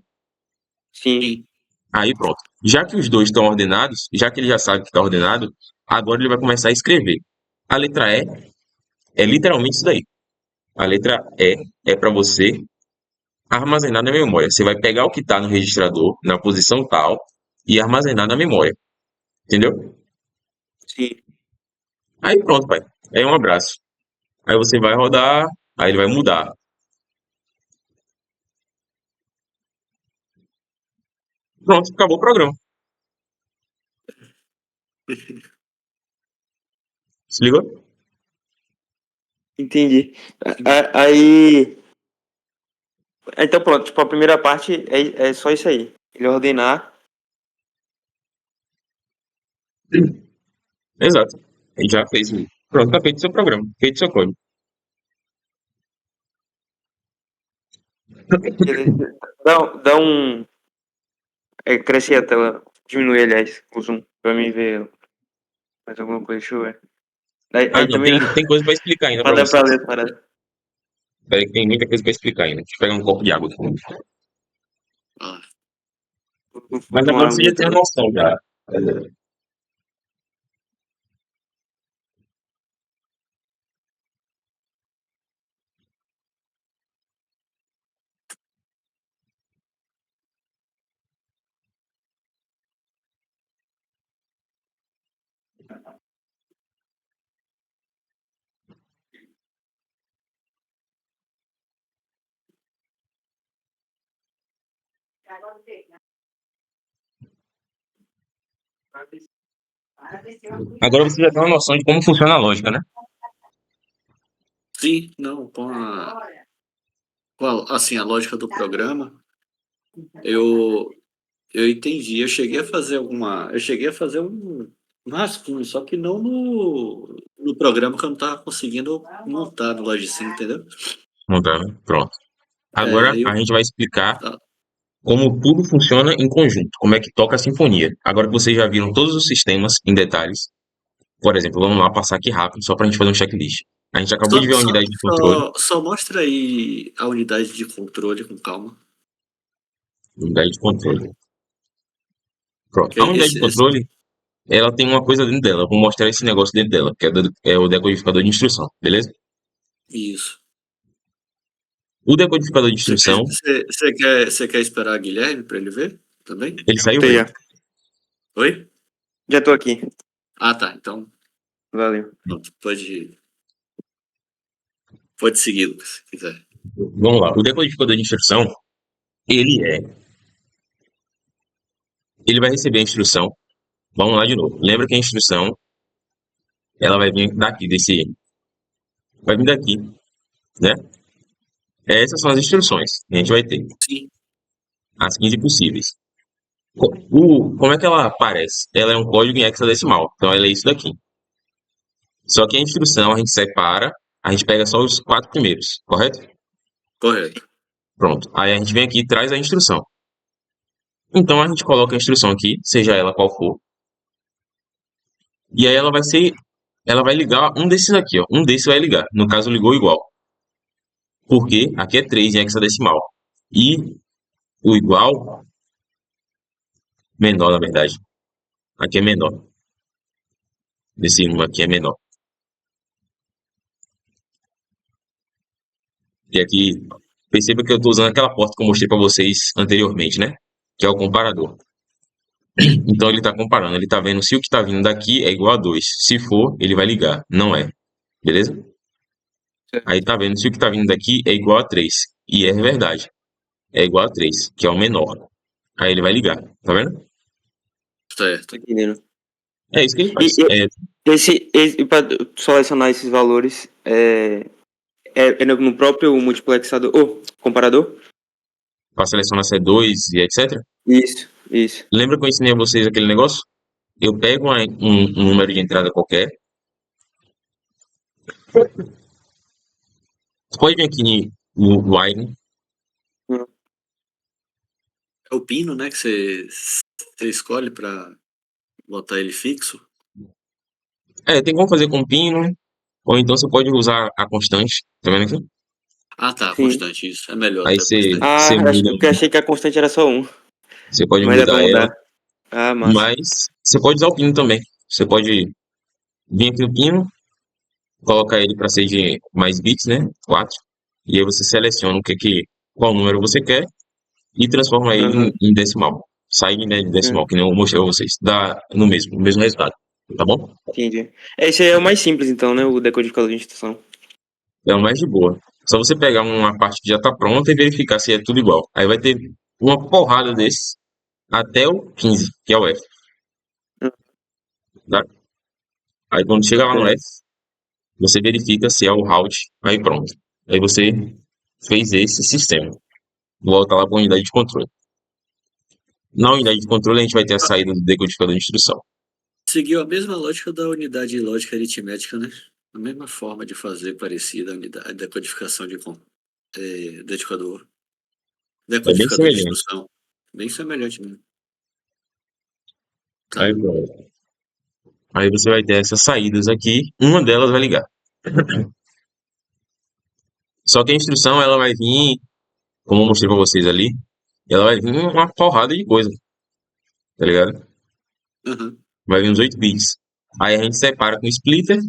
sim. Sim. Aí pronto. Já que os dois estão ordenados, já que ele já sabe que está ordenado, agora ele vai começar a escrever. A letra E é literalmente isso daí. A letra E é para você armazenar na memória. Você vai pegar o que está no registrador, na posição tal, e armazenar na memória. Entendeu? Sim. Aí pronto, pai. Aí um abraço. Aí você vai rodar, aí ele vai mudar. Pronto, acabou o programa. Se ligou? Entendi. Aí. Então pronto, tipo, a primeira parte é só isso aí. Ele ordenar. Exato. Ele já fez. Pronto, tá feito o seu programa. Feito o seu código. Beleza. Dá um. Cresce a tela. Diminui, aliás, o zoom. Pra mim ver mais alguma coisa. Deixa eu ver. Ah, Aí não, também não. tem coisa pra explicar ainda pra Pra dar pra vocês. ler a parada. Peraí que tem muita coisa pra explicar ainda. Deixa eu pegar um copo de água aqui. Ah, Vou Mas tomar agora uma você já aguinha tem a também. noção já. Agora você já tem uma noção de como funciona a lógica, né? sim, não, assim, a lógica do programa, eu, eu entendi. Eu cheguei a fazer um rascunho, só que não no programa que eu não estava conseguindo montar no Logicinho, entendeu? Não dá, né? Pronto. É, Agora aí a eu, gente vai explicar ah, como tudo funciona em conjunto, como é que toca a sinfonia. Agora que vocês já viram todos os sistemas em detalhes, por exemplo, vamos lá passar aqui rápido, só para a gente fazer um checklist. A gente acabou de só, ver a só, unidade de controle. só mostra aí a unidade de controle com calma. Unidade de controle. Pronto. Que A unidade de esse, controle, ela tem uma coisa dentro dela. Eu vou mostrar esse negócio dentro dela, que é o decodificador de instrução, beleza? isso. O decodificador de instrução, Você quer esperar a Guilherme para ele ver também? ele Já saiu voltei mesmo. já. Oi? Já tô aqui. Ah, tá. Então, Valeu. pronto, pode seguir, Lucas, se quiser. Vamos lá. O decodificador de instrução, ele é. Ele vai receber a instrução. Vamos lá de novo. Lembra que a instrução, ela vai vir daqui, vai vir daqui, né? Essas são as instruções que a gente vai ter. Sim, As 15 possíveis. Como é que ela aparece? Ela é um código em hexadecimal. Então ela é isso daqui. Só que a instrução a gente separa, a gente pega só os 4 primeiros, correto? correto. Pronto. Aí a gente vem aqui e traz a instrução. Então a gente coloca a instrução aqui, seja ela qual for. E aí ela vai ligar um desses aqui, ó. Um desses vai ligar. No caso, ligou igual. Porque aqui é 3 em hexadecimal. E o igual, menor, na verdade. Aqui é menor. Esse número aqui é menor. E aqui, perceba que eu estou usando aquela porta que eu mostrei para vocês anteriormente, né? Que é o comparador. Então ele está comparando, ele está vendo se o que está vindo daqui é igual a 2. Se for, ele vai ligar. Não é. Beleza? Aí Certo. tá vendo se o que tá vindo daqui é igual a 3. E é verdade. É igual a 3, que é o menor. Aí ele vai ligar. Tá vendo? Certo. Tô entendendo. É isso que ele E faz. para selecionar esses valores, é no próprio multiplexador, ou comparador? Para selecionar C2 e etc. Isso. Lembra que eu ensinei a vocês aquele negócio? Eu pego um número de entrada qualquer. Você pode vir aqui no Wire. Hum. É o pino, né, que você escolhe para botar ele fixo. Tem como fazer com pino. Ou então você pode usar a constante. Tá vendo aqui? Ah, tá, Sim. constante, isso. É melhor Aí ter a constante. Ah, você muda. porque achei que a constante era só um. Você pode Mas dá pra mudar ela. mudar. Ah, massa. Mas você pode usar o pino também. Você pode vir aqui no pino, colocar ele para ser de mais bits, né? 4. E aí você seleciona qual número você quer e transforma ele Aham, em decimal. Sai em decimal, sim, que nem eu mostrei pra vocês. Dá no mesmo resultado. Tá bom? entendi. Esse aí é o mais simples, então, né? O decodificador de instrução. É o mais de boa. Só você pegar uma parte que já tá pronta e verificar se é tudo igual. Aí vai ter uma porrada desses até o 15, que é o F, Hum, tá? Aí quando chega lá no F, Certo. você verifica se é o route, aí pronto. Aí você fez esse sistema. Volta lá para a unidade de controle. Na unidade de controle, a gente vai ter a Ah, saída do decodificador de instrução. seguiu a mesma lógica da unidade de lógica aritmética, né? A mesma forma de fazer parecida a unidade da codificação decodificador. É bem Decodificador de semelhante. instrução. Bem semelhante mesmo. Aí Tá. pronto. Aí você vai ter essas saídas aqui, uma delas vai ligar. Só que a instrução, ela vai vir, como eu mostrei pra vocês ali, ela vai vir uma porrada de coisa, tá ligado? Aham. Vai vir uns 8 bits. Aí a gente separa com splitter,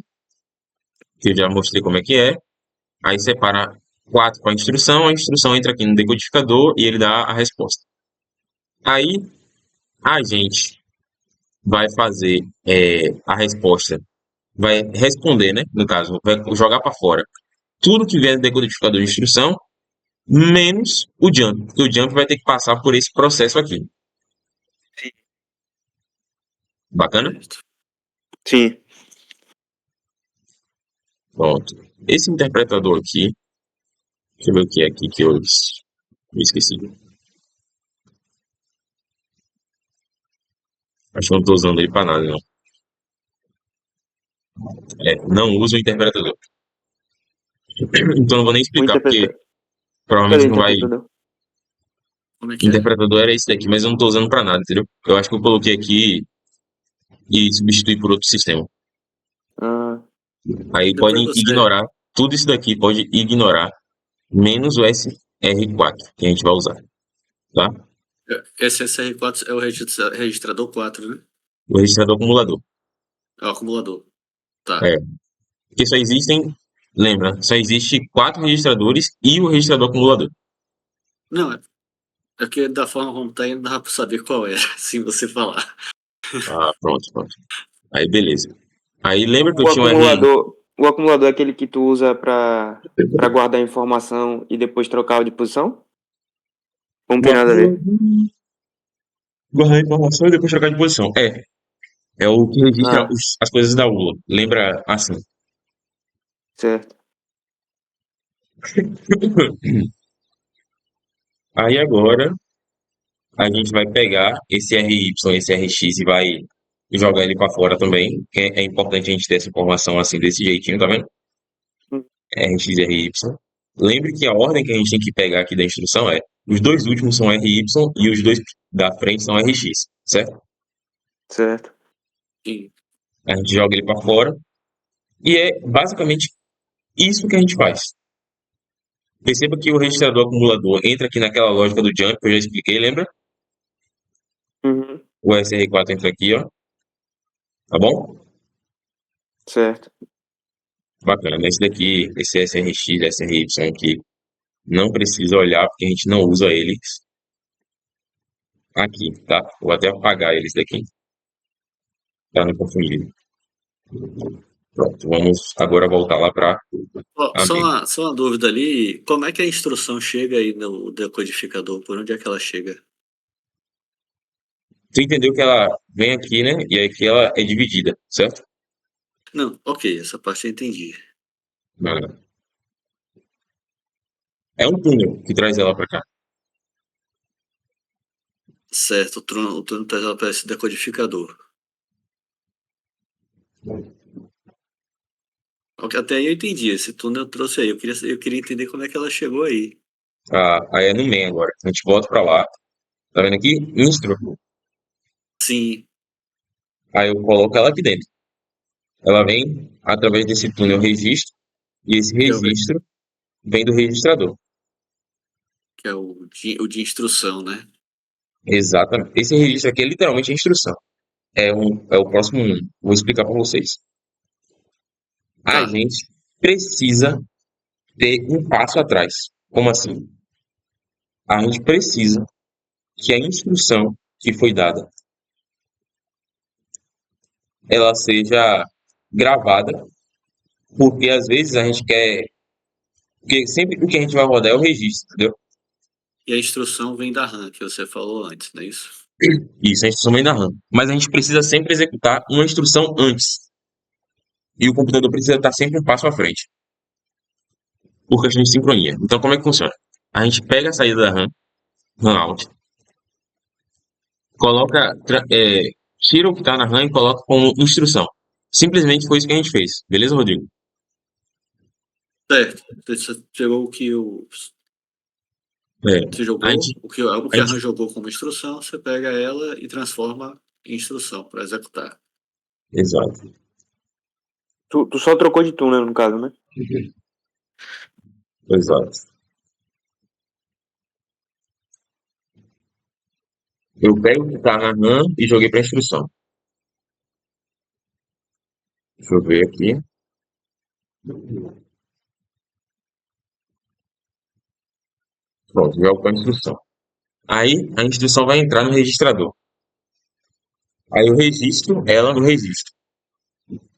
que eu já mostrei como é que é. Aí separa 4 para a instrução entra aqui no decodificador e ele dá a resposta. Aí a gente vai fazer a resposta, vai responder, né? No caso, vai jogar para fora tudo que vier do decodificador de instrução, menos o jump, porque o jump vai ter que passar por esse processo aqui. Sim. Bacana? Certo. Sim. Pronto. Esse interpretador aqui, deixa eu ver o que é aqui que eu esqueci. Acho que eu não estou usando ele para nada, não. Não uso o interpretador. Então não vou nem O explicar, porque interpretador. Cadê provavelmente o não vai. interpretador? Como é que é? Interpretador era esse daqui, mas eu não estou usando para nada, entendeu? Eu acho que eu coloquei aqui e substituí por outro sistema. Ah, Aí Depois podem você. ignorar, tudo isso daqui pode ignorar, menos o SR4 que a gente vai usar, tá? Esse SR4 é o registrador 4, né? O registrador acumulador. É o acumulador. Tá. É, porque só existem, lembra, só existe 4 registradores e o registrador acumulador. Não, é que da forma como tá aí não dá pra saber qual era, sem você falar. Ah, pronto. Aí beleza. Aí lembra que eu o tinha um RI? acumulador, o acumulador é aquele que tu usa para guardar informação e depois trocar de posição? Ou não O tem nada a ver? acumulador, guardar informação e depois trocar de posição. É o que registra Ah, as coisas da ULA. Lembra assim. certo. Aí agora a gente vai pegar esse RY, esse RX e vai jogar ele para fora também. Que é importante a gente ter essa informação assim, desse jeitinho, tá vendo? Hum, RX e RY. Lembre que a ordem que a gente tem que pegar aqui da instrução é: os dois últimos são RY e os dois da frente são RX, certo? Certo. Sim. A gente joga ele para fora. E é basicamente isso que a gente faz. Perceba que o registrador acumulador entra aqui naquela lógica do jump que eu já expliquei, lembra? Uhum. O SR4 entra aqui, ó. Tá bom? Certo. Bacana. Esse daqui, esse SRX, SRY aqui, não precisa olhar porque a gente não usa eles aqui, tá? Vou até apagar eles daqui, para não confundir. Pronto, vamos agora voltar lá para Ó, abrir. só uma dúvida ali, como é que a instrução chega aí no decodificador? Por onde é que ela chega? Você entendeu que ela vem aqui, né? E aqui ela é dividida, certo? Não, ok, essa parte eu entendi. Ah, é um túnel que traz ela para cá. Certo, o turno traz ela para esse decodificador. Ok, até aí eu entendi, esse túnel eu trouxe aí. Eu queria entender como é que ela chegou aí. Ah, aí é no main agora. A gente volta para lá. Tá vendo aqui? Instru. Sim, Aí eu coloco ela aqui dentro. Ela vem através desse túnel registro. E esse que é registro vem do registrador. o de instrução, né? Exatamente. Esse registro aqui é literalmente a instrução. É o próximo um. Vou explicar para vocês. A Tá. gente precisa ter um passo atrás. Como assim? A gente precisa que a instrução que foi dada ela seja gravada, porque às vezes a gente quer, porque sempre o que a gente vai rodar é o registro, entendeu? E a instrução vem da RAM, que você falou antes, não é isso? Isso, a instrução vem da RAM. Mas a gente precisa sempre executar uma instrução antes. E o computador precisa estar sempre um passo à frente, por questão de sincronia. Então, como é que funciona? A gente pega a saída da RAM, RAM out, coloca, tira o que está na RAM e coloca como instrução. Simplesmente foi isso que a gente fez. Beleza, Rodrigo? Certo. Você jogou o que É, você a jogou, gente, o a que a gente, RAM jogou como instrução, você pega ela e transforma em instrução para executar. exato. Tu só trocou de túnel, no caso, né? Exato. Eu pego o que está na RAM e joguei para instrução. Deixa eu ver aqui. Pronto, jogo para instrução. Aí a instrução vai entrar no registrador. Aí eu registro ela no registro.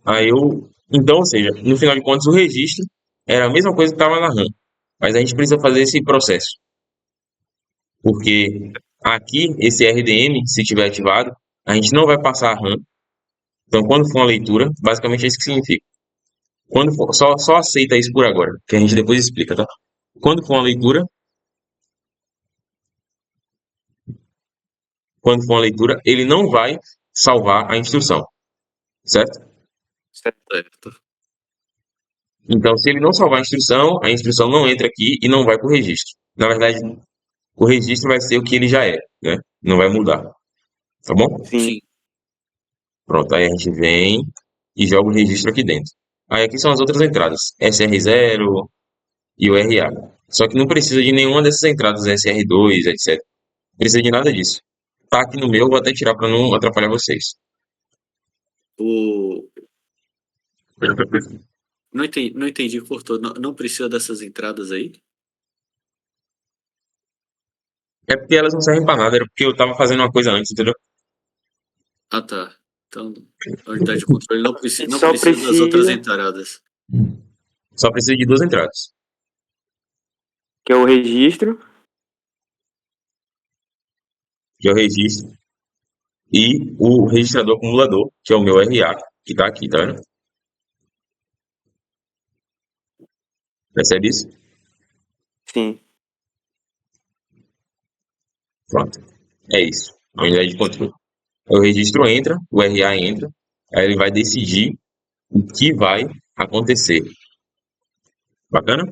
Aí eu. Então, ou seja, no final de contas, o registro era a mesma coisa que estava na RAM. Mas a gente precisa fazer esse processo. Porque aqui, esse RDM, se tiver ativado, a gente não vai passar a RAM. Então, quando for uma leitura, basicamente é isso que significa. Quando for, só aceita isso por agora, que a gente depois explica, tá? Quando for uma leitura, quando for uma leitura, ele não vai salvar a instrução, certo? Certo. Então, se ele não salvar a instrução não entra aqui e não vai para o registro. Na verdade, o registro vai ser o que ele já é, né? Não vai mudar, tá bom? Sim. Sim. Pronto, aí a gente vem e joga o registro aqui dentro. Aí aqui são as outras entradas, SR0 e o RA. Só que não precisa de nenhuma dessas entradas, SR2, etc. Não precisa de nada disso. Tá aqui no meu, vou até tirar para não atrapalhar vocês. O... não entendi, cortou. Não, não precisa dessas entradas aí? É porque elas não servem para nada, era porque eu tava fazendo uma coisa antes, entendeu? Ah, tá. Então, a unidade de controle A gente não só precisa das outras precisa, entradas. Só precisa de duas entradas. que é o registro. Que é o registro, e o registrador acumulador, que é o meu RA, que está aqui, tá vendo? Percebe isso? Sim. Pronto. É isso. A unidade de controle. O registro entra, o RA entra, aí ele vai decidir o que vai acontecer. Bacana?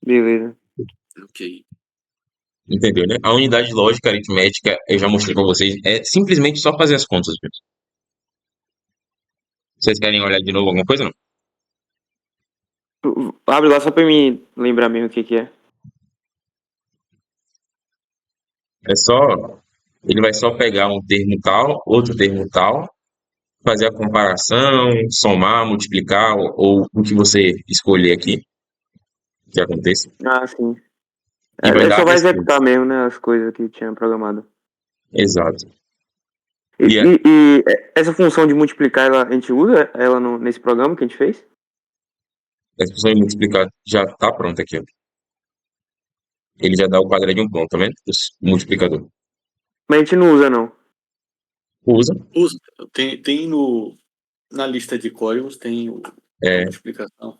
Beleza. Ok. Entendeu, né? A unidade lógica aritmética, eu já mostrei para vocês, é simplesmente só fazer as contas mesmo. Vocês querem olhar de novo alguma coisa, não? Abre lá só pra me lembrar mesmo o que é. É só. Ele vai só pegar um termo tal, outro termo tal, fazer a comparação, somar, multiplicar, ou o que você escolher aqui, que aconteça, Ah, sim. e vai Ele dar só a vai resposta. executar mesmo, né, as coisas que tinha programado. Exato. E, E e essa função de multiplicar, a gente usa ela nesse programa que a gente fez? a função de multiplicar já está pronta aqui, ó. Ele já dá o quadradinho pronto, tá vendo? O multiplicador. Mas a gente não usa, não. Usa. Usa. Tem na lista de códigos, tem a É, multiplicação.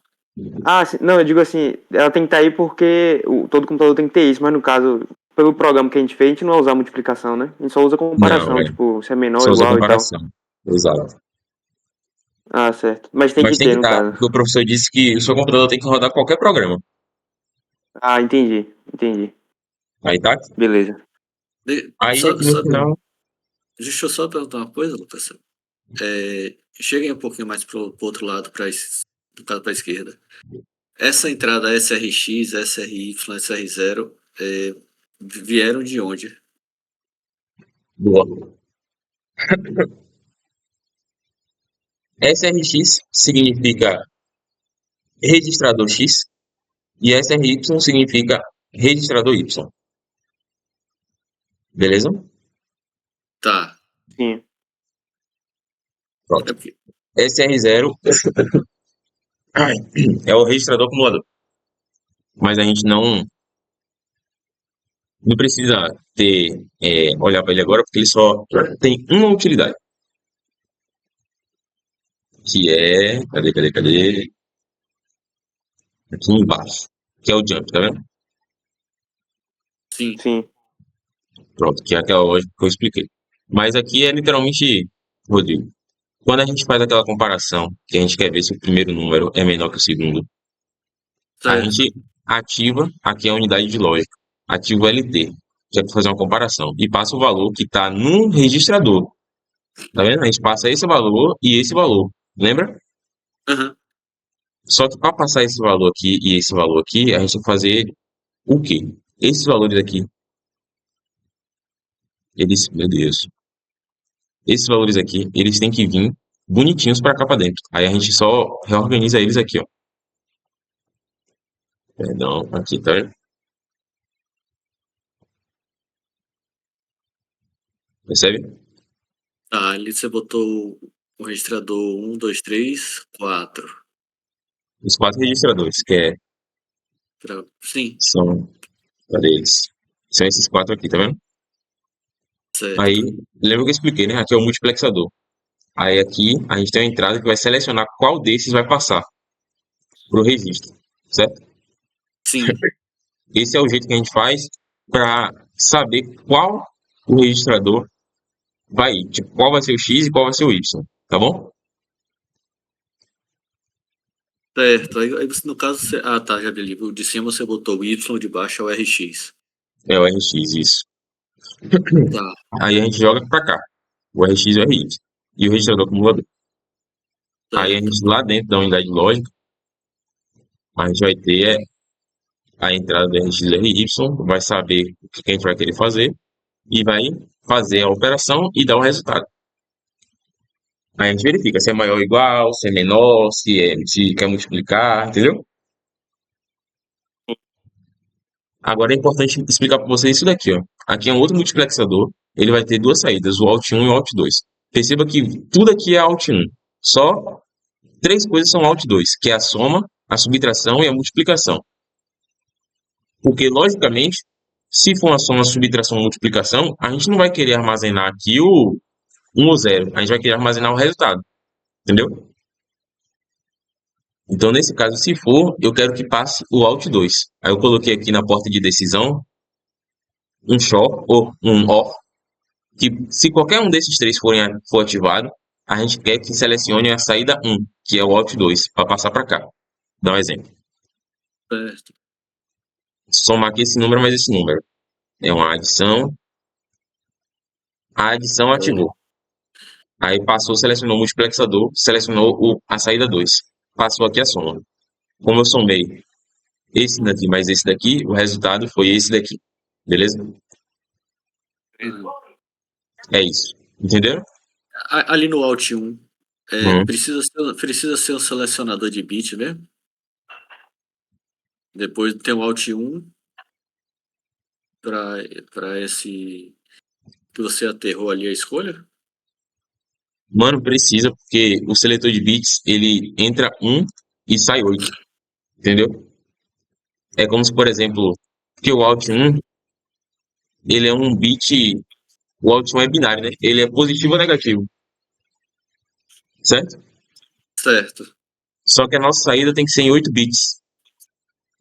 Ah, sim, não, eu digo assim, ela tem que estar aí porque todo computador tem que ter isso, mas no caso, pelo programa que a gente fez, a gente não vai usar multiplicação, né? A gente só usa não, comparação, tipo, se é menor só ou usa igual e tal. comparação. Exato. Ah, certo. Mas tem Mas que tem ter, que no estar, caso. porque o professor disse que o seu computador tem que rodar qualquer programa. Ah, entendi. Aí tá. Beleza. Aí Só, aqui no só, final, deixa eu só perguntar uma coisa, Lucas. Cheguem um pouquinho mais pro outro lado, no caso para a esquerda. Essa entrada SRX, SRY, SR0 vieram de onde? boa. SRX significa registrador X e SRY significa registrador Y. Beleza? Tá. Sim. Pronto. É porque, SR0 é o registrador acumulador. Mas a gente não precisa olhar para ele agora, porque ele só tem uma utilidade. Que é. Cadê? Aqui embaixo. Que é o jump, tá vendo? sim. Sim. Pronto, que é aquela lógica que eu expliquei. Mas aqui é literalmente, Rodrigo, quando a gente faz aquela comparação, que a gente quer ver se o primeiro número é menor que o segundo, a Certo. gente ativa aqui a unidade de lógica, ativa o LT, que é para fazer uma comparação, e passa o valor que está no registrador. Tá vendo? A gente passa esse valor e esse valor, lembra? Aham. Só que para passar esse valor aqui e esse valor aqui, a gente tem que fazer o quê? Esses valores aqui, meu Deus, esses valores aqui, eles têm que vir bonitinhos para cá para dentro. Aí a gente só reorganiza eles aqui, ó. Perdão, aqui, tá vendo? Percebe? Ali você botou o registrador 1, 2, 3, 4. Os quatro registradores, Sim, são, cadê eles? São esses quatro aqui, tá vendo? Aí, certo. lembra que eu expliquei, né? Aqui é o multiplexador. Aí aqui a gente tem uma entrada que vai selecionar qual desses vai passar pro registro, certo? Sim, Esse é o jeito que a gente faz para saber qual o registrador vai ir. Tipo, qual vai ser o X e qual vai ser o Y, tá bom? certo. Aí você, no caso, tá, já vi. O de cima você botou o Y, o de baixo é o RX. É o RX, isso. Tá, Aí a gente joga para cá, o RX e o RY. E o registrador acumulador. Aí a certo. gente, lá dentro da unidade lógica, a gente vai ter a entrada do RX e do RY, vai saber o que a gente vai querer fazer e vai fazer a operação e dar o resultado. Aí a gente verifica se é maior ou igual, se é menor, se quer multiplicar, entendeu? Agora é importante explicar para vocês isso daqui, ó. Aqui é um outro multiplexador, ele vai ter duas saídas, o Alt 1 e o Alt 2. Perceba que tudo aqui é Alt 1. Só três coisas são Alt 2, que é a soma, a subtração e a multiplicação. Porque, logicamente, se for uma soma, subtração ou multiplicação, a gente não vai querer armazenar aqui o 1 ou 0. A gente vai querer armazenar o resultado. Entendeu? Então, nesse caso, se for, eu quero que passe o Alt 2. Aí eu coloquei aqui na porta de decisão um SHOR ou um OR, que se qualquer um desses três for ativado, a gente quer que selecione a saída 1, que é o Alt 2, para passar para cá. Dá um exemplo. Certo. Somar aqui esse número mais esse número. É uma adição. A adição É, ativou. Aí passou, selecionou o multiplexador, selecionou a saída 2. Passou aqui a soma. Como eu somei esse daqui mais esse daqui, o resultado foi esse daqui. Beleza? Ah, É isso. Entendeu? ali no Alt 1, Uhum. precisa ser um selecionador de bit, né? Depois tem o Alt 1 para esse que você aterrou ali a escolha. Mano, precisa, porque o seletor de bits, ele entra 1 e sai 8. Entendeu? É como se, por exemplo, que o Alt 1, ele é um bit, o Alt 1 é binário, né? Ele é positivo ou negativo, certo? Certo. Só que a nossa saída tem que ser em 8 bits.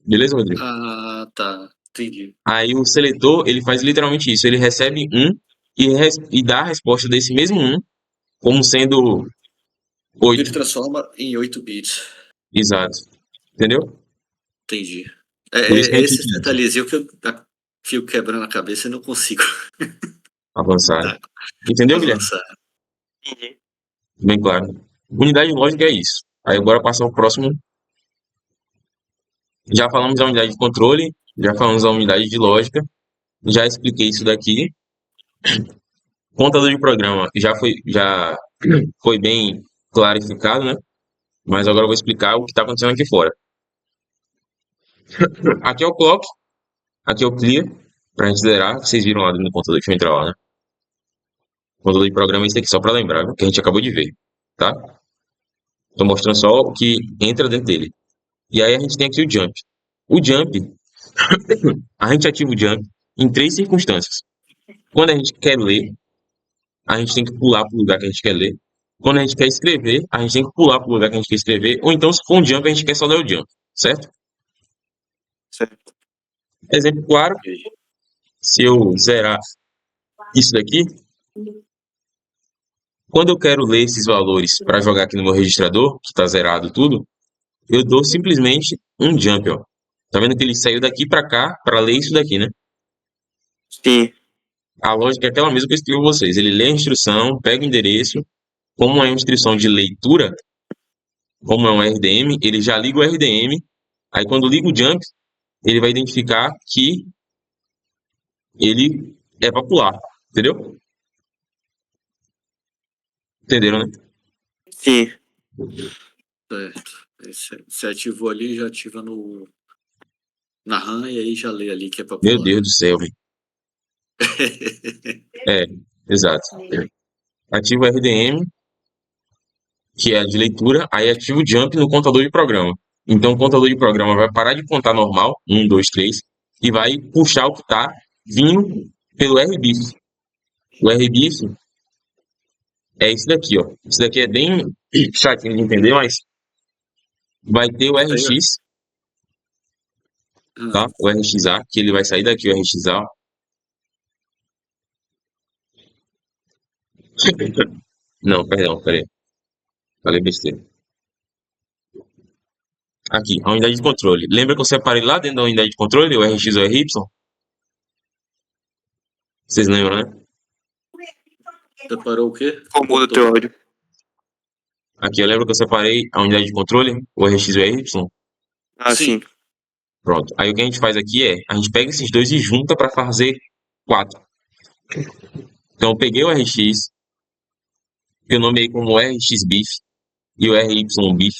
Beleza, Rodrigo? Ah, tá. Entendi. Aí o seletor, ele faz literalmente isso. Ele recebe 1 e dá a resposta desse mesmo 1 como sendo Ele 8. transforma em 8 bits. Exato. Entendeu? Entendi. Por isso que a É gente esse utiliza. detalhezinho que eu fico quebrando a cabeça e não consigo Avançar. tá, Entendeu, Guilherme? avançar. Entendi. Bem claro. Unidade lógica é isso. Aí agora passa ao próximo. Já falamos da unidade de controle, já falamos da unidade de lógica, já expliquei isso daqui. Contador de programa já foi bem clarificado, né? Mas agora eu vou explicar o que está acontecendo aqui fora. Aqui é o clock, aqui é o clear, para a gente zerar. Vocês viram lá no computador, deixa eu entrar lá, né? O computador de programa é esse aqui, só para lembrar, viu? Que a gente acabou de ver, tá? Tô mostrando só o que entra dentro dele. E aí a gente tem aqui o jump. O jump, a gente ativa o jump em 3 circunstâncias. Quando a gente quer ler, a gente tem que pular para o lugar que a gente quer ler. Quando a gente quer escrever, a gente tem que pular para o lugar que a gente quer escrever. Ou então, se for um jump, a gente quer só ler o jump, certo? Certo. Exemplo claro, se eu zerar isso daqui, quando eu quero ler esses valores para jogar aqui no meu registrador, que está zerado tudo, eu dou simplesmente um jump, ó. Tá vendo que ele saiu daqui para cá para ler isso daqui, né? Sim. A lógica é aquela mesma que eu expliquei para vocês. Ele lê a instrução, pega o endereço, como é uma instrução de leitura, como é um RDM, ele já liga o RDM. Aí quando liga o jump, ele vai identificar que ele é para pular, entendeu? Entenderam, né? Sim. Certo. Aí você ativou ali, já ativa na RAM e aí já lê ali que é pra Meu pular. Deus do céu, velho. É, exato. Ativa o RDM, que é a de leitura, aí ativa o jump no contador de programa. Então o contador de programa vai parar de contar normal, 1, 2, 3, e vai puxar o que está vindo pelo RBIF. O RBIF é isso daqui, ó. Isso daqui é bem chatinho de entender, mas vai ter o Aí, ó. RX, tá? Ah, O RXA, que ele vai sair daqui, o RXA. Não, perdão, peraí. Falei besteira. Aqui, a unidade de controle. Lembra que eu separei lá dentro da unidade de controle, o RX e o RY? Vocês lembram, né? separou o quê? Como muda o teu Cortou. áudio? Aqui, eu lembro que eu separei a unidade de controle, o RX e o RY. Ah, sim. Sim. Pronto. Aí o que a gente faz aqui é, a gente pega esses dois e junta para fazer 4. Então eu peguei o RX, que eu nomeei como RX BIF, e o RY BIF.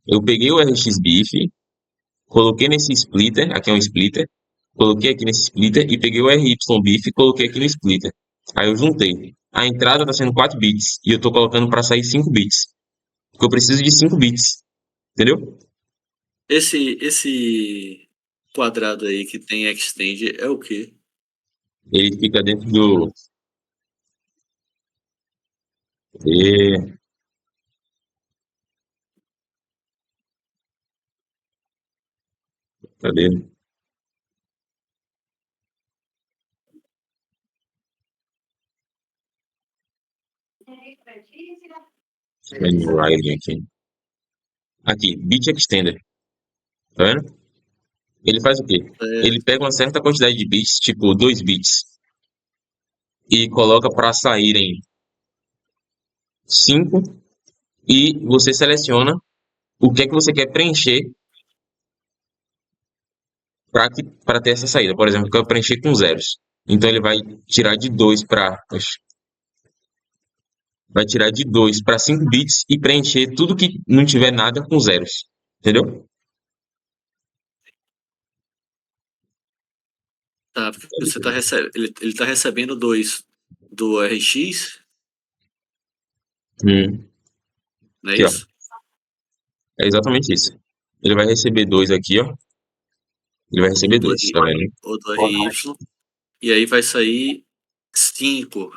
Eu peguei o RX BIF, coloquei nesse splitter, aqui é um splitter, coloquei aqui nesse splitter e peguei o RY BIF e coloquei aqui no splitter. Aí eu juntei. A entrada está sendo 4 bits e eu estou colocando para sair 5 bits. Porque eu preciso de 5 bits. Entendeu? Esse quadrado aí que tem extend é o quê? Ele fica dentro do. E... Cadê? Writing aqui. Aqui, bit extender. Tá vendo? Ele faz o quê? Ele É, pega uma certa quantidade de bits, tipo 2 bits, e coloca para saírem 5 e você seleciona o que é que você quer preencher para ter essa saída. Por exemplo, eu quero preencher com zeros. Então ele vai tirar de 2 para 5 bits e preencher tudo que não tiver nada com zeros. Entendeu? Tá, porque você tá ele tá recebendo 2 do RX, Hum, não é aqui, ó. isso? É exatamente isso. Ele vai receber 2 aqui, ó. Ele vai receber 2, tá vendo? Ou do RY, e aí vai sair 5.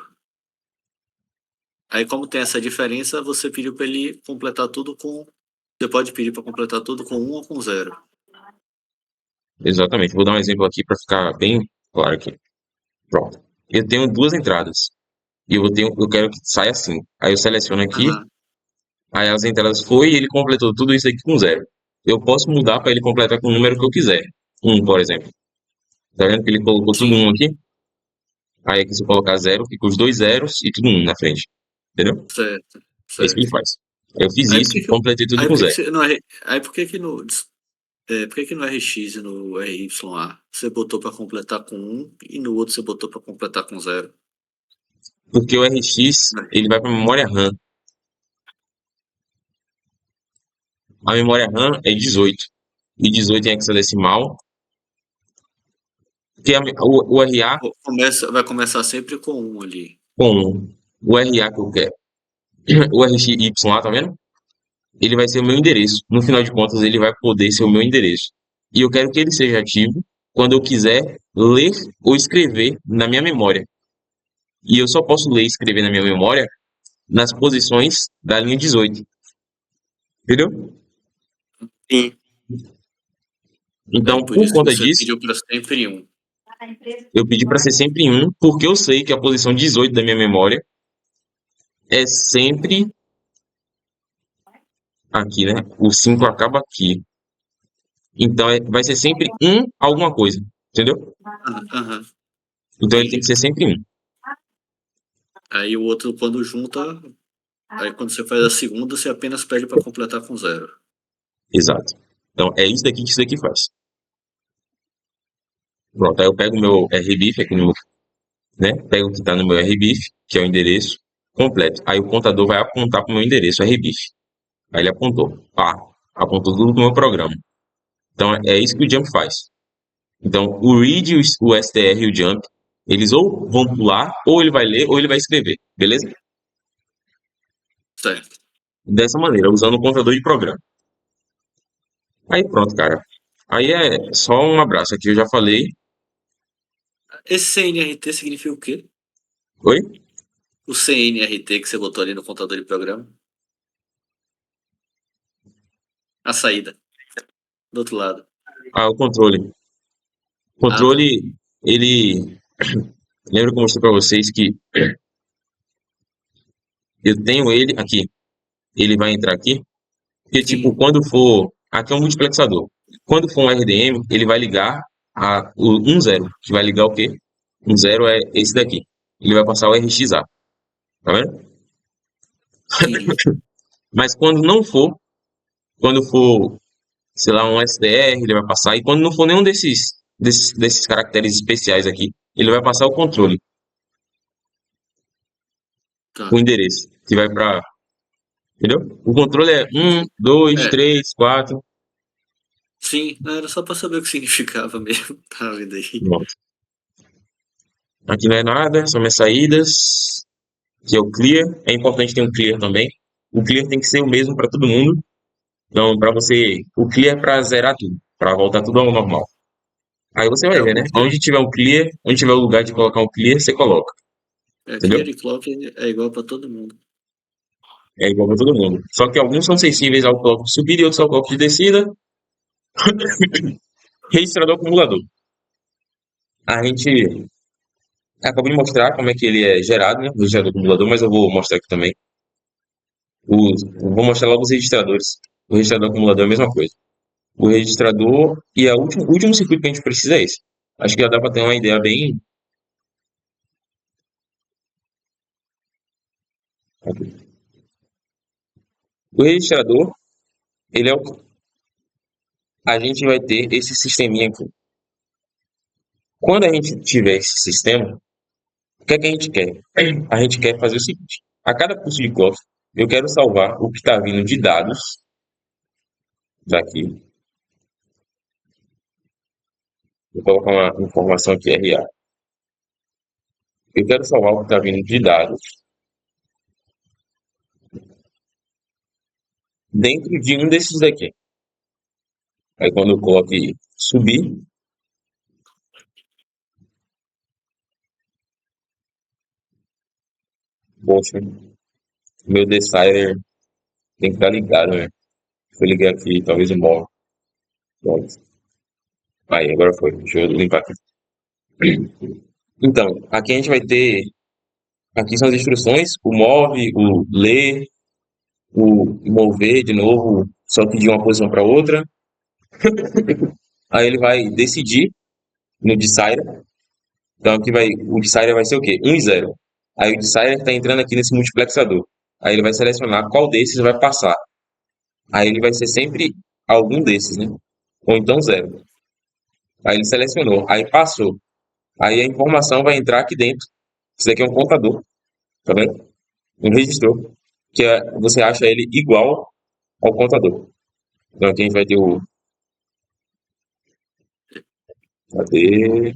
Aí, como tem essa diferença, você pediu para ele completar tudo com. Você pode pedir para completar tudo com 1 ou com 0. Exatamente. Vou dar um exemplo aqui para ficar bem claro aqui. Pronto. Eu tenho duas entradas. E eu quero que saia assim. Aí eu seleciono aqui. Aham. Aí as entradas foi e ele completou tudo isso aqui com zero. Eu posso mudar para ele completar com o número que eu quiser. Um, por exemplo. Tá vendo que ele colocou tudo Sim, um aqui? Aí aqui se eu colocar zero, fica os dois zeros e tudo um na frente. Entendeu? certo, É isso que ele certo. faz. Eu fiz Aí por isso, que que, completei tudo aí com por que que zero. você não aí por que que no por que que no RX e no RYA você botou para completar com 1 e no outro você botou para completar com 0? Porque o RX, ele vai para a memória RAM. A memória RAM é 18. E 18 em hexadecimal. Porque o RA Vai começar sempre com 1 ali. com 1. O RA que eu quero. O RXYA, tá vendo? Ele vai ser o meu endereço. No final de contas, ele vai poder ser o meu endereço. E eu quero que ele seja ativo quando eu quiser ler ou escrever na minha memória. E eu só posso ler e escrever na minha memória nas posições da linha 18. Entendeu? Sim. Aí Então, por por isso que conta você disso, pediu para sempre 1. eu pedi para ser sempre em 1, porque eu sei que a posição 18 da minha memória é sempre aqui, né? O 5 acaba aqui. Então, vai ser sempre um alguma coisa. Entendeu? Aham, Então, ele tem que entendi. ser sempre um. Aí o outro, quando junta, aí quando você faz a segunda, você apenas pede para completar com 0. Exato. Então, é isso daqui que isso daqui faz. Pronto, aí eu pego o meu RBIF aqui no, né? Pego o que está no meu RBIF, que é o endereço completo. Aí o contador vai apontar para o meu endereço RBIF. Aí ele apontou. Pá, apontou tudo no meu programa. Então é isso que o jump faz. Então o read, o str e o jump, eles ou vão pular, ou ele vai ler, ou ele vai escrever. Beleza? Certo. Dessa maneira, usando o contador de programa. Aí pronto, cara. Aí é só um abraço aqui, eu já falei. Esse CNRT significa o quê? Oi? O CNRT que você botou ali no contador de programa? A saída, do outro lado. Ah, o controle. O Ah, tá. controle, ele. Lembra que eu mostrei para vocês que eu tenho ele aqui. Ele vai entrar aqui. Porque, tipo, Sim, quando for. Aqui é um multiplexador. Quando for um RDM, ele vai ligar o 1 0, que vai ligar o quê? 1 0 é esse daqui. Ele vai passar o RXA. Tá vendo? entendi. Mas quando não for, quando for, sei lá, um SDR, ele vai passar. E quando não for nenhum desses caracteres especiais aqui, ele vai passar o controle, o Tá. endereço, que vai para. Entendeu? O controle é 1, 2, É, 3, 4. sim, não, era só pra saber o que significava mesmo. Tá vendo aí? Pronto. Aqui não é nada, são minhas saídas, que é o clear. É importante ter um clear também. O clear tem que ser o mesmo para todo mundo. Então, para você, o clear é para zerar tudo, para voltar tudo ao normal. Aí você vai É, ver, né? Onde tiver um clear, onde tiver o lugar de colocar um clear, você coloca, clear entendeu? e clock é igual pra todo mundo. É igual para todo mundo. Só que alguns são sensíveis ao clock de subida e outros ao clock de descida. Registrador acumulador. A gente acabou de mostrar como é que ele é gerado, né? O registrador acumulador, mas eu vou mostrar aqui também. Vou mostrar logo os registradores. O registrador acumulador é a mesma coisa. O registrador e o último circuito que a gente precisa é esse. Acho que já dá para ter uma ideia bem. O registrador, ele é o. A gente vai ter esse sisteminha aqui. Quando a gente tiver esse sistema, o que é que a gente quer? A gente quer fazer o seguinte: a cada pulso de clock, eu quero salvar o que está vindo de dados daqui. Vou colocar uma informação aqui, RA. Eu quero salvar o que está vindo de dados dentro de um desses daqui. Aí quando eu coloco subir, poxa, meu Decider tem que estar ligado, né? Se eu ligar aqui, talvez eu morra. Pronto. Aí, agora foi. Deixa eu limpar aqui. Então, aqui a gente vai ter. Aqui são as instruções: o move, o ler, o mover de novo, só que de uma posição para outra. Aí ele vai decidir no Decider. Então aqui o Decider vai ser o quê? 1 e 0. Aí o Decider está entrando aqui nesse multiplexador. Aí ele vai selecionar qual desses vai passar. Aí ele vai ser sempre algum desses, né? Ou então 0. Aí ele selecionou, aí passou. Aí a informação vai entrar aqui dentro. Isso daqui é um contador, tá vendo? Um registro, que você acha ele igual ao contador. Então aqui a gente vai ter o. Cadê?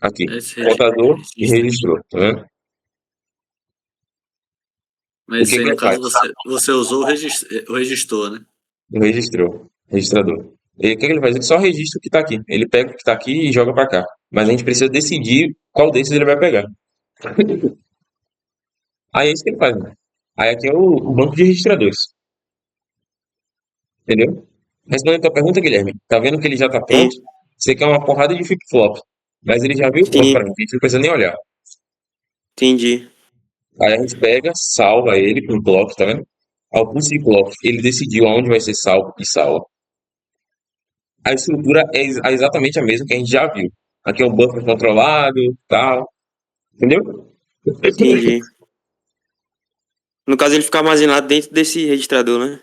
Aqui. Esse Contador e registro. registrou, tá vendo? Mas O que aí, que no ele faz? caso, você usou o registor, né? Registrou. Registrador. E o que que ele faz? Ele só registra o que está aqui. Ele pega o que está aqui e joga para cá. Mas a gente precisa decidir qual desses ele vai pegar. Aí é isso que ele faz, né? Aí aqui é o banco de registradores. Entendeu? Respondendo a tua pergunta, Guilherme, tá vendo que ele já tá pronto? Sim, Você quer uma porrada de flip-flop, mas ele já veio pronto para sim, mim, a gente não precisa nem olhar. entendi. Aí a gente pega, salva ele com clock, tá vendo? Ao pulse de clock, ele decidiu aonde vai ser salvo e salva. A estrutura é exatamente a mesma que a gente já viu. Aqui é um buffer controlado, tal, entendeu? Entendi. No caso, ele fica armazenado dentro desse registrador, né?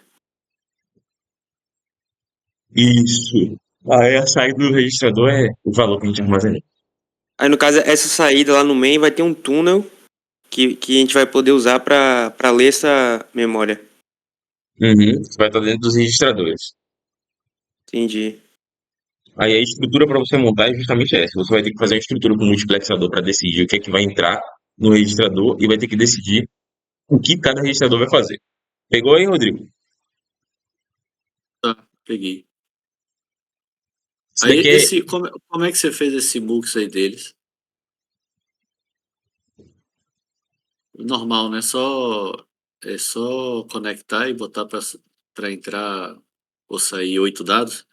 Isso. Aí a saída do registrador é o valor que a gente armazena. Aí, no caso, essa saída lá no main vai ter um túnel que a gente vai poder usar para ler essa memória. Uhum. Vai estar dentro dos registradores. Entendi. Aí a estrutura para você montar é justamente essa. Você vai ter que fazer uma estrutura com um multiplexador para decidir o que é que vai entrar no registrador e vai ter que decidir o que cada registrador vai fazer. Pegou aí, Rodrigo? Tá, peguei. Isso Aí, daqui é como é que você fez esse mux aí deles? Normal, né? É só conectar e botar para entrar ou sair 8 dados.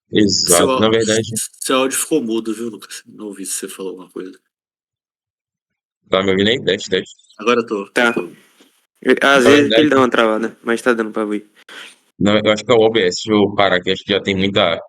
Seu, exato. Na verdade, seu áudio ficou mudo, viu, Lucas? Não ouvi se você falou alguma coisa. tá me ouvindo aí? Teste, teste. Agora eu tô. Tá. Às Na vezes ele verdade, dá uma travada, mas tá dando pra ver. eu acho que é o OBS. Deixa eu parar aqui, acho que já tem muita